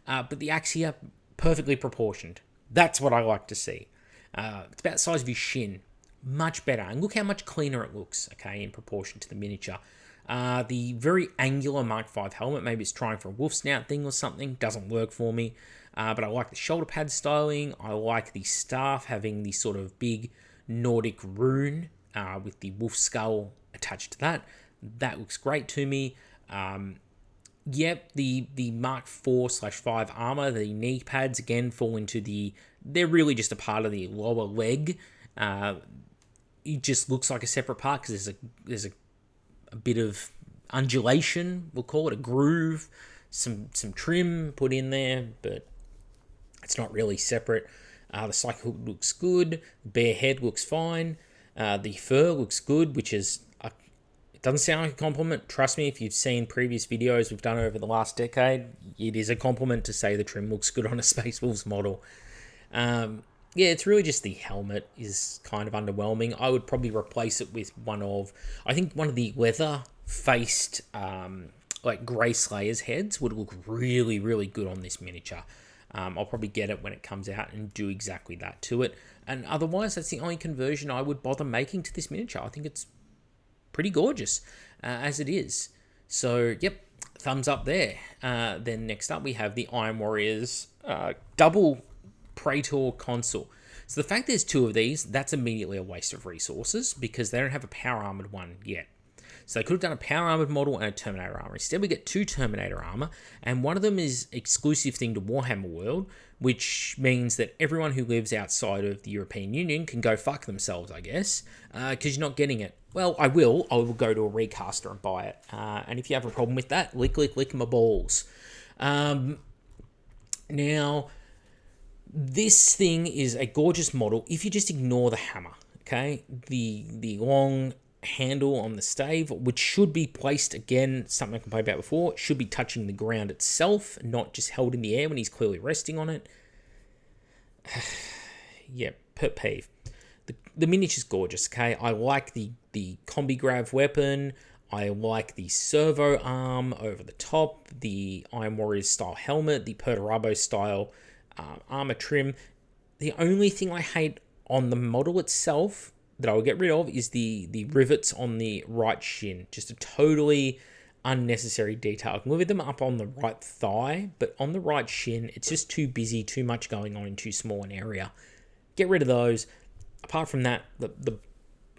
But the axe here, perfectly proportioned. That's what I like to see. It's about the size of your shin. Much better. And look how much cleaner it looks, okay, in proportion to the miniature. The very angular Mark V helmet, maybe it's trying for a wolf snout thing or something, doesn't work for me. But I like the shoulder pad styling. I like the staff having the sort of big Nordic rune with the wolf skull attached to that. That looks great to me. Yep, the Mark 4/5 armor, the knee pads, again, fall into they're really just a part of the lower leg. It just looks like a separate part because there's a bit of undulation, we'll call it a groove, some trim put in there, but It's not really separate. The cycle looks good. The bare head looks fine. The fur looks good, which is... it doesn't sound like a compliment. Trust me, if you've seen previous videos we've done over the last decade, it is a compliment to say the trim looks good on a Space Wolves model. Yeah, it's really just the helmet is kind of underwhelming. I would probably replace it with one of the leather-faced, Grey Slayer's heads would look really, really good on this miniature. I'll probably get it when it comes out and do exactly that to it. And otherwise, that's the only conversion I would bother making to this miniature. I think it's pretty gorgeous as it is. So, yep, thumbs up there. Then next up, we have the Iron Warriors double Praetor consul. So the fact there's two of these, that's immediately a waste of resources because they don't have a power armored one yet. So they could have done a power armored model and a Terminator armor. Instead, we get two Terminator armor, and one of them is exclusive thing to Warhammer World, which means that everyone who lives outside of the European Union can go fuck themselves, I guess, because you're not getting it. Well, I will go to a recaster and buy it. And if you have a problem with that, lick my balls. Now, this thing is a gorgeous model if you just ignore the hammer, okay? The long handle on the stave, which should be placed, again, something I complained about before, should be touching the ground itself, not just held in the air when he's clearly resting on it. Yeah, pet peeve. The miniature's gorgeous, okay? I like the combi grav weapon. I like the servo arm over the top, the Iron Warriors style helmet, the Perturabo style armor trim. The only thing I hate on the model itself that I will get rid of is the rivets on the right shin. Just a totally unnecessary detail. I can live with them up on the right thigh, but on the right shin, it's just too busy, too much going on in too small an area. Get rid of those. Apart from that, the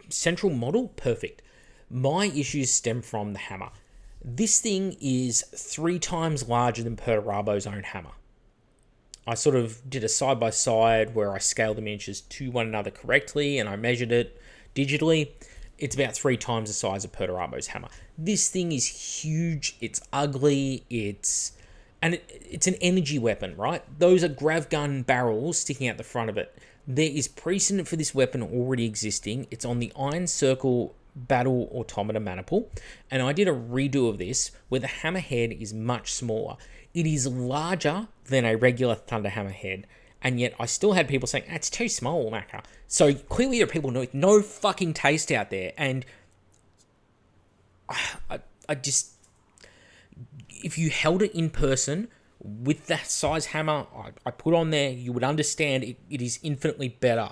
central model, perfect. My issues stem from the hammer. This thing is 3 times larger than Perturabo's own hammer. I sort of did a side-by-side where I scaled the miniatures to one another correctly and I measured it digitally. It's about 3 times the size of Perturabo's hammer. This thing is huge, it's ugly, it's an energy weapon, right? Those are grav gun barrels sticking out the front of it. There is precedent for this weapon already existing. It's on the Iron Circle Battle Automata maniple, and I did a redo of this where the hammerhead is much smaller. It is larger than a regular Thunder hammerhead, and yet I still had people saying, it's too small, Macca. So clearly there are people with no fucking taste out there, and I just... If you held it in person with that size hammer I put on there, you would understand it is infinitely better.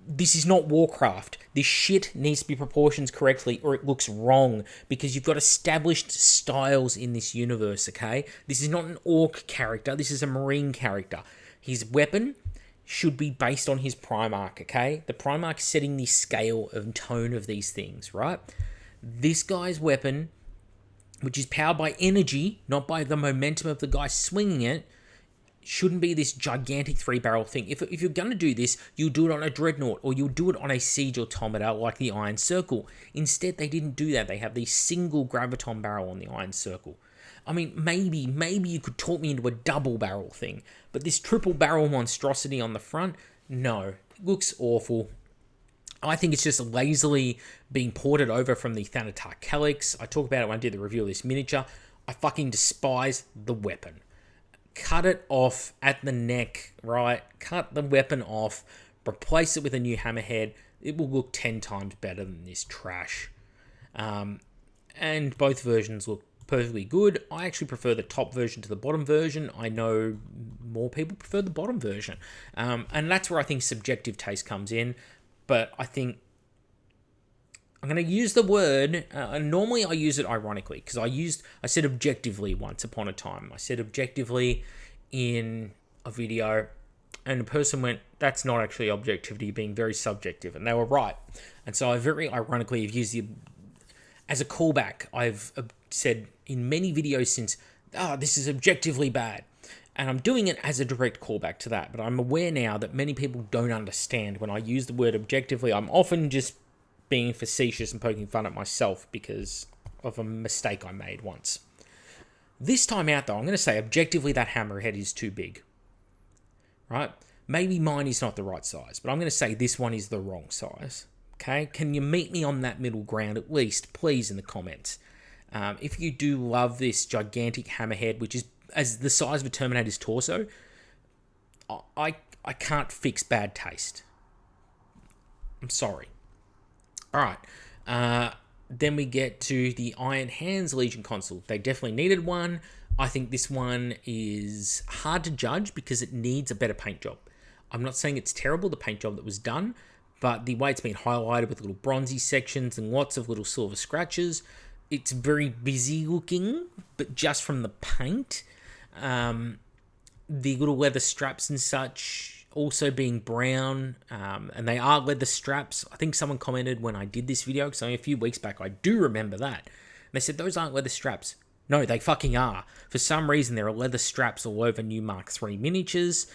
This is not Warcraft. This shit needs to be proportioned correctly or it looks wrong because you've got established styles in this universe, okay? This is not an orc character. This is a marine character. His weapon should be based on his Primarch, okay? The Primarch setting the scale and tone of these things, right? This guy's weapon, which is powered by energy, not by the momentum of the guy swinging it, shouldn't be this gigantic 3-barrel thing. If you're going to do this, you'll do it on a Dreadnought, or you'll do it on a Siege Automata like the Iron Circle. Instead, they didn't do that. They have the single Graviton barrel on the Iron Circle. I mean, maybe you could talk me into a double barrel thing, but this triple barrel monstrosity on the front, no. It looks awful. I think it's just lazily being ported over from the Thanatar Calyx. I talked about it when I did the review of this miniature. I fucking despise the weapon. Cut it off at the neck, right? Cut the weapon off. Replace it with a new hammerhead. It will look 10 times better than this trash. And both versions look perfectly good. I actually prefer the top version to the bottom version. I know more people prefer the bottom version. And that's where I think subjective taste comes in. But I think I'm going to use the word, normally I use it ironically, because I said objectively once upon a time. I said objectively in a video, and the person went, that's not actually objectivity, being very subjective, and they were right. And so I very ironically have used the, as a callback, I've said in many videos since, this is objectively bad. And I'm doing it as a direct callback to that, but I'm aware now that many people don't understand when I use the word objectively. I'm often just being facetious and poking fun at myself because of a mistake I made once. This time out, though, I'm going to say objectively that hammerhead is too big. right? Maybe mine is not the right size, but I'm going to say this one is the wrong size. Okay, can you meet me on that middle ground at least, please, in the comments? If you do love this gigantic hammerhead, which is as the size of a Terminator's torso, I can't fix bad taste. I'm sorry. All right. Then we get to the Iron Hands Legion Consul. They definitely needed one. I think this one is hard to judge because it needs a better paint job. I'm not saying it's terrible, the paint job that was done, but the way it's been highlighted with little bronzy sections and lots of little silver scratches, it's very busy looking, but just from the paint. The little leather straps and such also being brown, and they are leather straps. I think someone commented when I did this video, because only a few weeks back, I do remember that. And they said, those aren't leather straps. No, they fucking are. For some reason, there are leather straps all over new Mark III miniatures.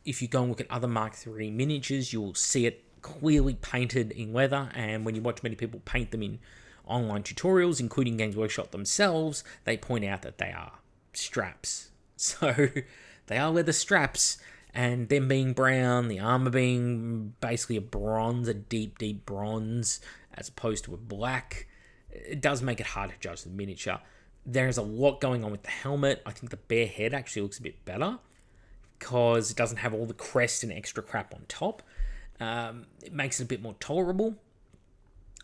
If you go and look at other Mark III miniatures, you'll see it clearly painted in leather, and when you watch many people paint them in online tutorials, including Games Workshop themselves, they point out that they are straps. So they are leather straps, and them being brown, the armor being basically a bronze, a deep, deep bronze, as opposed to a black, it does make it hard to judge the miniature. There's a lot going on with the helmet. I think the bare head actually looks a bit better because it doesn't have all the crest and extra crap on top. It makes it a bit more tolerable.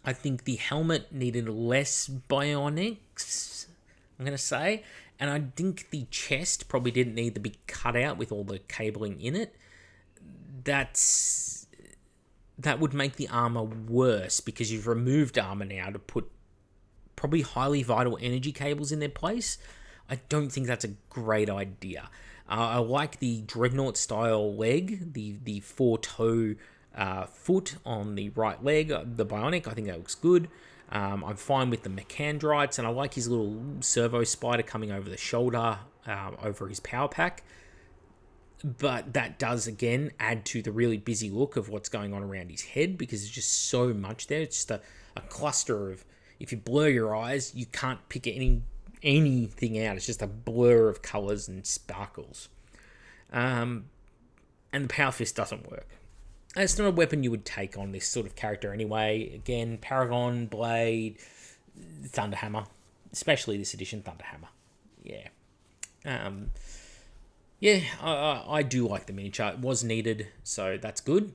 I think the helmet needed less bionics, I'm going to say. And I think the chest probably didn't need the big cutout with all the cabling in it. That would make the armor worse because you've removed armor now to put probably highly vital energy cables in their place. I don't think that's a great idea. I like the Dreadnought style leg, the four-toe foot on the right leg, the bionic. I think that looks good. I'm fine with the Mechandrites, and I like his little servo spider coming over the shoulder, over his power pack. But that does, again, add to the really busy look of what's going on around his head, because there's just so much there. It's just a cluster of, if you blur your eyes, you can't pick anything out. It's just a blur of colours and sparkles. And the Power Fist doesn't work. And it's not a weapon you would take on this sort of character anyway. Again, Paragon, Blade, Thunderhammer. Especially this edition, Thunderhammer. Yeah. I do like the miniature. It was needed, so that's good.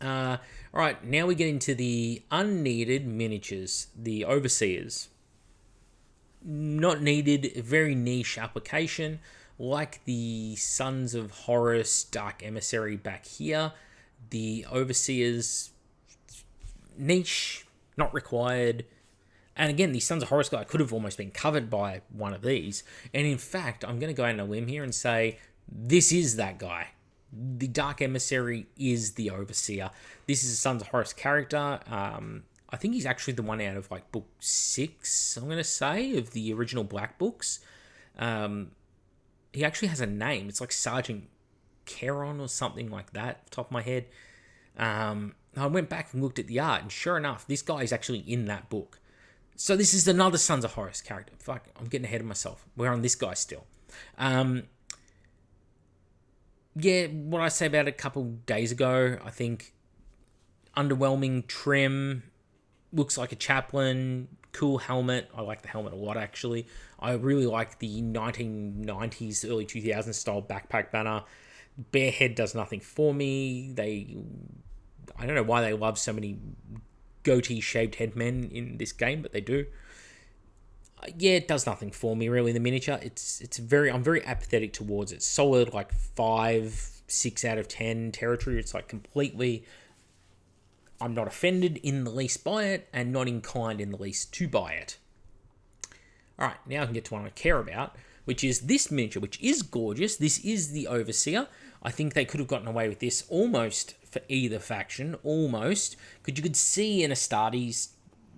Alright, now we get into the unneeded miniatures. The Overseers. Not needed, very niche application. Like the Sons of Horus, Dark Emissary back here. The Overseers, niche, not required. And again, the Sons of Horus guy could have almost been covered by one of these. And in fact, I'm going to go out on a limb here and say, this is that guy. The Dark Emissary is the Overseer. This is a Sons of Horus character. I think he's actually the one out of like book 6, I'm going to say, of the original Black books. He actually has a name. It's like Sergeant Charon or something like that, top of my head. I went back and looked at the art, and sure enough, this guy is actually in that book. So this is another Sons of Horus character. Fuck, I'm getting ahead of myself. We're on this guy still. Yeah, what I say about it a couple days ago, I think underwhelming trim, looks like a chaplain, cool helmet. I like the helmet a lot, actually. I really like the 1990s, early 2000s style backpack banner. Bare head does nothing for me. I don't know why they love so many goatee-shaped headmen in this game, but they do. Yeah, it does nothing for me, really, the miniature. I'm very apathetic towards it. Solid, like 5, 6 out of 10 territory. It's like completely, I'm not offended in the least by it, and not inclined in the least to buy it. Alright, now I can get to one I care about, which is this miniature, which is gorgeous. This is the Overseer. I think they could have gotten away with this almost for either faction, almost. Because you could see an Astartes,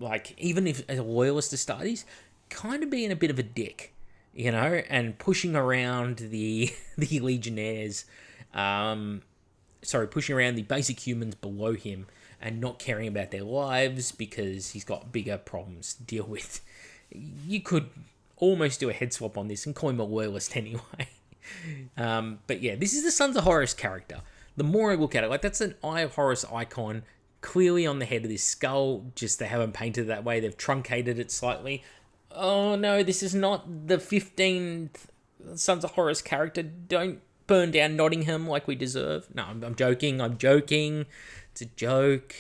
like, even if as a Loyalist Astartes, kind of being a bit of a dick, you know, and pushing around the Legionnaires, pushing around the basic humans below him and not caring about their lives because he's got bigger problems to deal with. You could almost do a head swap on this and call him a Loyalist anyway. But yeah, this is the Sons of Horus character. The more I look at it, like that's an Eye of Horus icon clearly on the head of this skull, just they haven't painted it that way, they've truncated it slightly. Oh no, this is not the 15th Sons of Horus character. Don't burn down Nottingham like we deserve. No, I'm joking. It's a joke.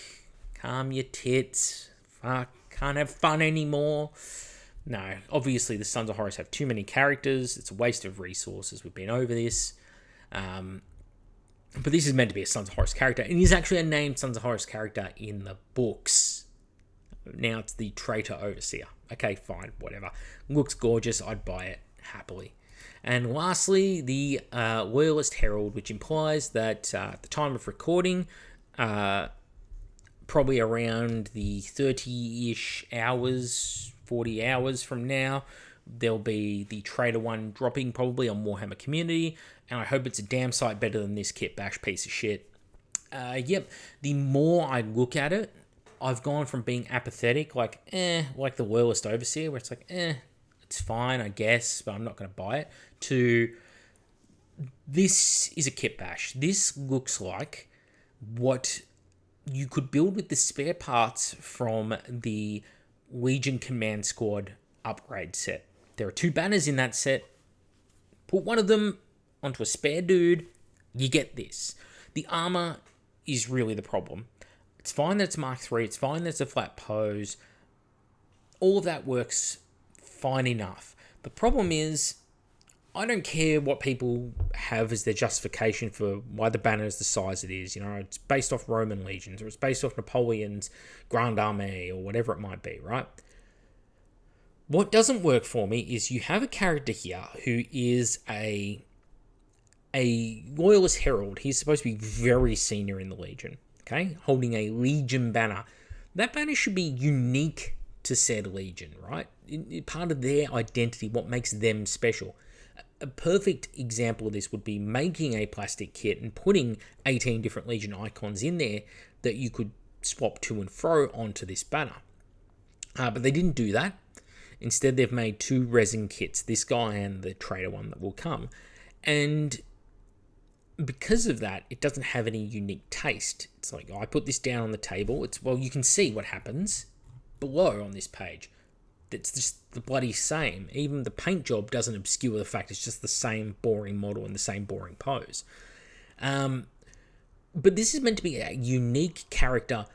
Calm your tits. Fuck, can't have fun anymore. No, obviously the Sons of Horus have too many characters. It's a waste of resources. We've been over this. But this is meant to be a Sons of Horus character, and he's actually a named Sons of Horus character in the books. Now it's the Traitor Overseer. Okay, fine, whatever. Looks gorgeous, I'd buy it happily. And lastly, the Loyalist Herald, which implies that at the time of recording, probably around the 30-ish hours, 40 hours from now, there'll be the Traitor one dropping probably on Warhammer Community, and I hope it's a damn sight better than this kit bash piece of shit. Yep, the more I look at it, I've gone from being apathetic, like the Loyalist Overseer, where it's like, it's fine, I guess, but I'm not going to buy it, to this is a kit bash. This looks like what you could build with the spare parts from the Legion Command Squad upgrade set. There are 2 banners in that set. Put one of them onto a spare dude, you get this. The armor is really the problem. It's fine that it's Mark III, it's fine that it's a flat pose. All of that works fine enough. The problem is, I don't care what people have as their justification for why the banner is the size it is. You know, it's based off Roman legions, or it's based off Napoleon's Grand Armée, or whatever it might be, right? What doesn't work for me is you have a character here who is a Loyalist Herald. He's supposed to be very senior in the Legion, okay? Holding a Legion banner. That banner should be unique to said Legion, right? Part of their identity, what makes them special. A perfect example of this would be making a plastic kit and putting 18 different Legion icons in there that you could swap to and fro onto this banner. But they didn't do that. Instead, they've made 2 resin kits, this guy and the Traitor one that will come. And because of that, it doesn't have any unique taste. It's like, I put this down on the table. Well, you can see what happens below on this page. It's just the bloody same. Even the paint job doesn't obscure the fact it's just the same boring model and the same boring pose. But this is meant to be a unique character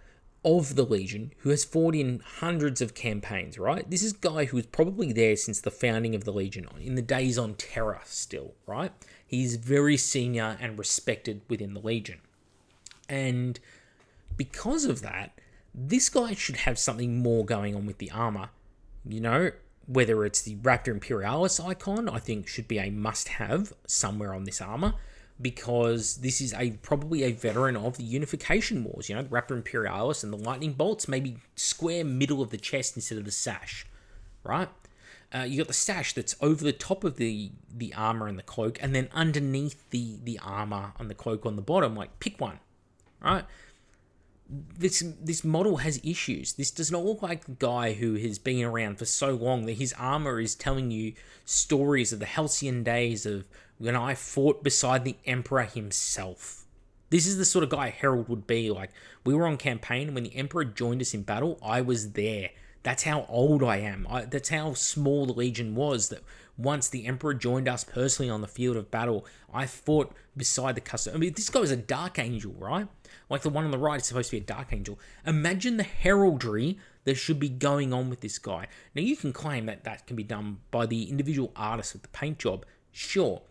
of the Legion who has fought in hundreds of campaigns, right? This is a guy who was probably there since the founding of the Legion, in the days on Terra still, right? He's very senior and respected within the Legion. And because of that, this guy should have something more going on with the armor. You know, whether it's the Raptor Imperialis icon, I think should be a must-have somewhere on this armor, because this is probably a veteran of the Unification Wars. You know, the Raptor Imperialis and the lightning bolts, maybe square middle of the chest instead of the sash, right? You got the sash that's over the top of the armor and the cloak, and then underneath the armor and the cloak on the bottom. Like, pick one, right? This model has issues. This does not look like a guy who has been around for so long that his armor is telling you stories of the halcyon days of when I fought beside the Emperor himself. This is the sort of guy Herald would be. Like, we were on campaign, and when the Emperor joined us in battle, I was there. That's how old I am. That's how small the Legion was, that once the Emperor joined us personally on the field of battle, I fought beside the custom. I mean, this guy was a Dark Angel, right? Like the one on the right is supposed to be a Dark Angel. Imagine the heraldry that should be going on with this guy. Now, you can claim that that can be done by the individual artist with the paint job, sure.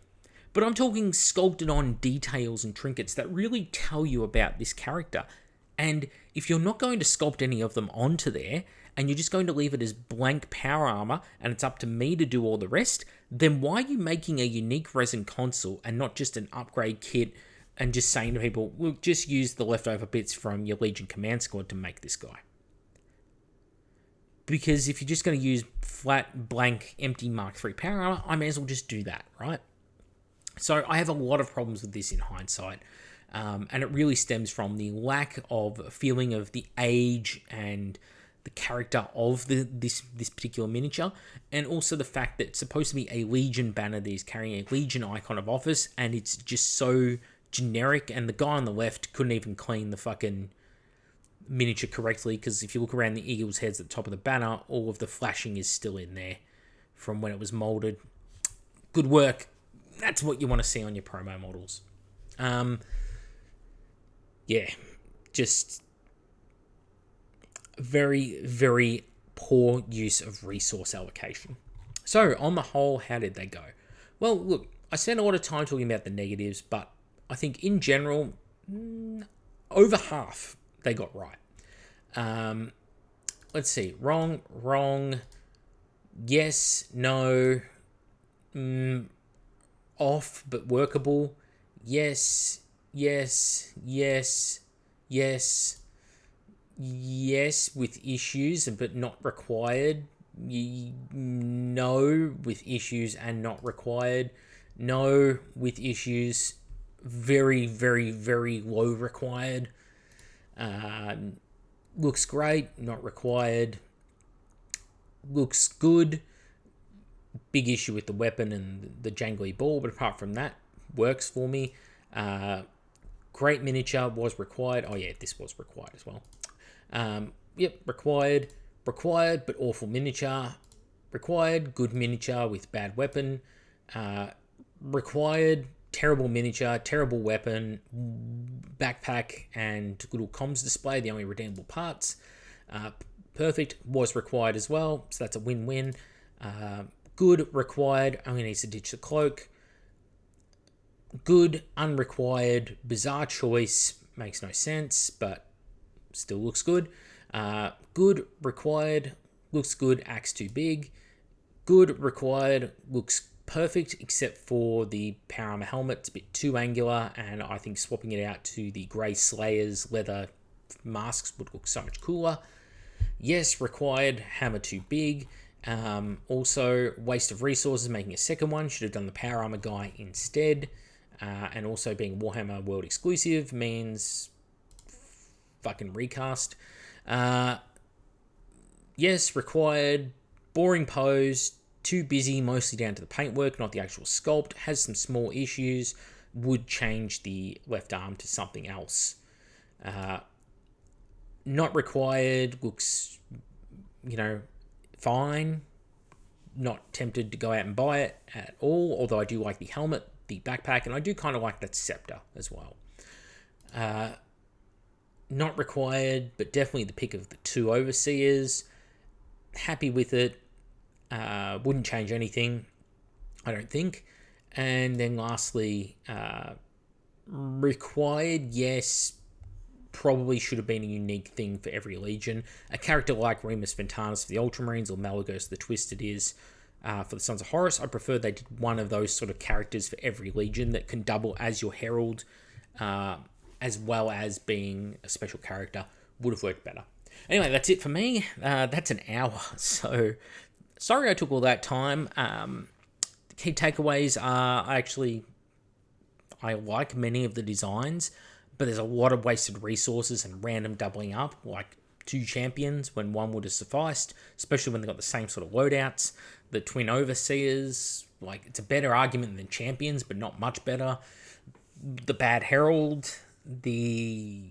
But I'm talking sculpted on details and trinkets that really tell you about this character. And if you're not going to sculpt any of them onto there, and you're just going to leave it as blank power armor, and it's up to me to do all the rest, then why are you making a unique resin consul and not just an upgrade kit and just saying to people, look, just use the leftover bits from your Legion Command Squad to make this guy? Because if you're just going to use flat, blank, empty Mark III power armor, I may as well just do that, right? So I have a lot of problems with this in hindsight. And it really stems from the lack of feeling of the age and the character of this particular miniature, and also the fact that it's supposed to be a Legion banner that is carrying a Legion icon of office, and it's just so generic, and the guy on the left couldn't even clean the fucking miniature correctly, because if you look around the eagle's heads at the top of the banner, all of the flashing is still in there from when it was molded. Good work. That's what you want to see on your promo models. Yeah, just very, very poor use of resource allocation. So, on the whole, how did they go? Well, look, I spent a lot of time talking about the negatives, but I think in general, over half they got right. Let's see. Wrong. Yes, no. Off, but workable. Yes, with issues, but not required. No, with issues and not required. No, with issues, very, very, very low required. Looks great, not required. Looks good. Big issue with the weapon and the jangly ball, but apart from that, works for me. Great miniature, was required. Oh yeah, this was required as well. Required, but awful miniature. Required, good miniature with bad weapon. Required, terrible miniature, terrible weapon, backpack, and little comms display, the only redeemable parts. Perfect, was required as well, so that's a win-win. Good, required, only needs to ditch the cloak. Good, unrequired, bizarre choice, makes no sense, but still looks good. Good, required, looks good, axe too big. Good, required, looks perfect, except for the power armor helmet. It's a bit too angular, and I think swapping it out to the Grey Slayer's leather masks would look so much cooler. Yes, required, hammer too big. Also, waste of resources making a second one. Should have done the power armor guy instead. And also being Warhammer World exclusive means fucking recast. Yes, required, boring pose, too busy, mostly down to the paintwork, not the actual sculpt. Has some small issues. Would change the left arm to something else. Not required, looks, fine. Not tempted to go out and buy it at all, although I do like the helmet, the backpack, and I do kind of like that scepter as well. Not required, but definitely the pick of the two overseers. Happy with it. Wouldn't change anything, I don't think. And then lastly, required, yes, probably should have been a unique thing for every legion. A character like Remus Ventanus for the Ultramarines or Malagos the Twisted is for the Sons of Horus. I prefer they did one of those sort of characters for every legion that can double as your herald, as well as being a special character. Would have worked better. Anyway, that's it for me. That's an hour, so sorry I took all that time. The key takeaways are I like many of the designs, but there's a lot of wasted resources and random doubling up, like 2 champions when one would have sufficed, especially when they got the same sort of loadouts. The twin overseers, it's a better argument than champions, but not much better. The bad herald, the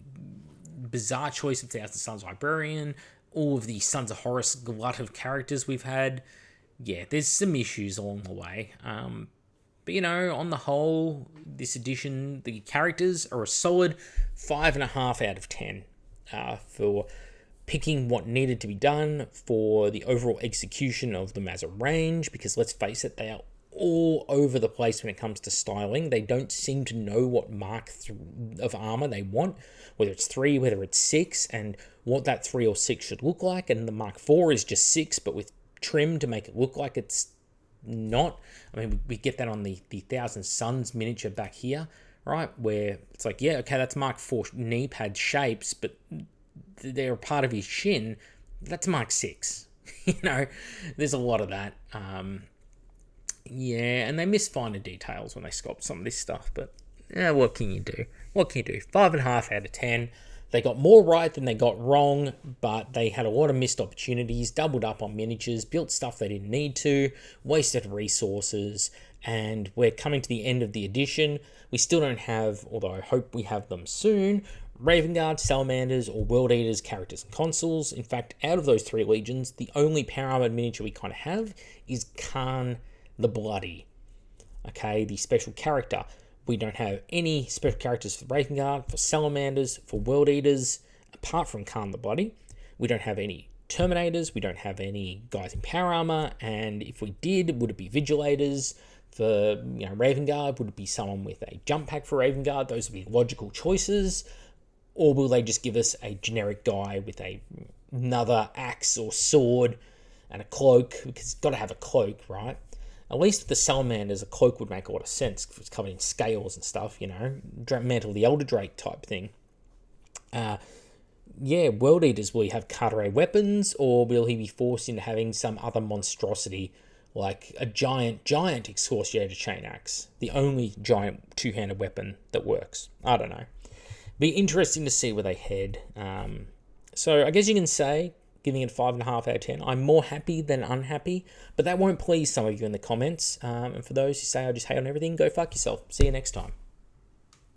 bizarre choice of Thousand Sons Librarian, all of the Sons of Horus glut of characters we've had. Yeah, there's some issues along the way. But, on the whole, this edition, the characters are a solid 5.5 out of 10 for picking what needed to be done for the overall execution of them as a range, because let's face it, they are all over the place when it comes to styling. They don't seem to know what mark of armor they want, whether it's 3, whether it's 6, and what that 3 or 6 should look like. And the Mark 4 is just 6, but with trim to make it look like it's not. I mean, we get that on the Thousand Sons miniature back here, right? Where it's like, yeah, okay, that's Mark 4 knee pad shapes, but they're a part of his shin. That's Mark 6. There's a lot of that. Yeah, and they miss finer details when they sculpt some of this stuff, but yeah, what can you do? 5.5 out of 10. They got more right than they got wrong, but they had a lot of missed opportunities, doubled up on miniatures, built stuff they didn't need to, wasted resources, and we're coming to the end of the edition. We still don't have, although I hope we have them soon, Raven Guard, Salamanders, or World Eaters, characters, and consuls. In fact, out of those 3 legions, the only power armored miniature we kind of have is Khan the Bloody. Okay, the special character. We don't have any special characters for Raven Guard, for Salamanders, for World Eaters, apart from Khan the Bloody. We don't have any Terminators, we don't have any guys in power armor, and if we did, would it be Vigilators? For Raven Guard, would it be someone with a jump pack for Raven Guard? Those would be logical choices. Or will they just give us a generic guy with another axe or sword and a cloak? Because it's got to have a cloak, right? At least with the Salamanders, a cloak would make a lot of sense because it's covered in scales and stuff, Mantle of the Elder Drake type thing. World Eaters, will he have Carteret weapons, or will he be forced into having some other monstrosity like a giant excoriator chain axe? The only giant two-handed weapon that works. I don't know. Be interesting to see where they head. So I guess you can say, giving it 5.5 out of 10, I'm more happy than unhappy, but that won't please some of you in the comments. And for those who say I just hate on everything, go fuck yourself. See you next time.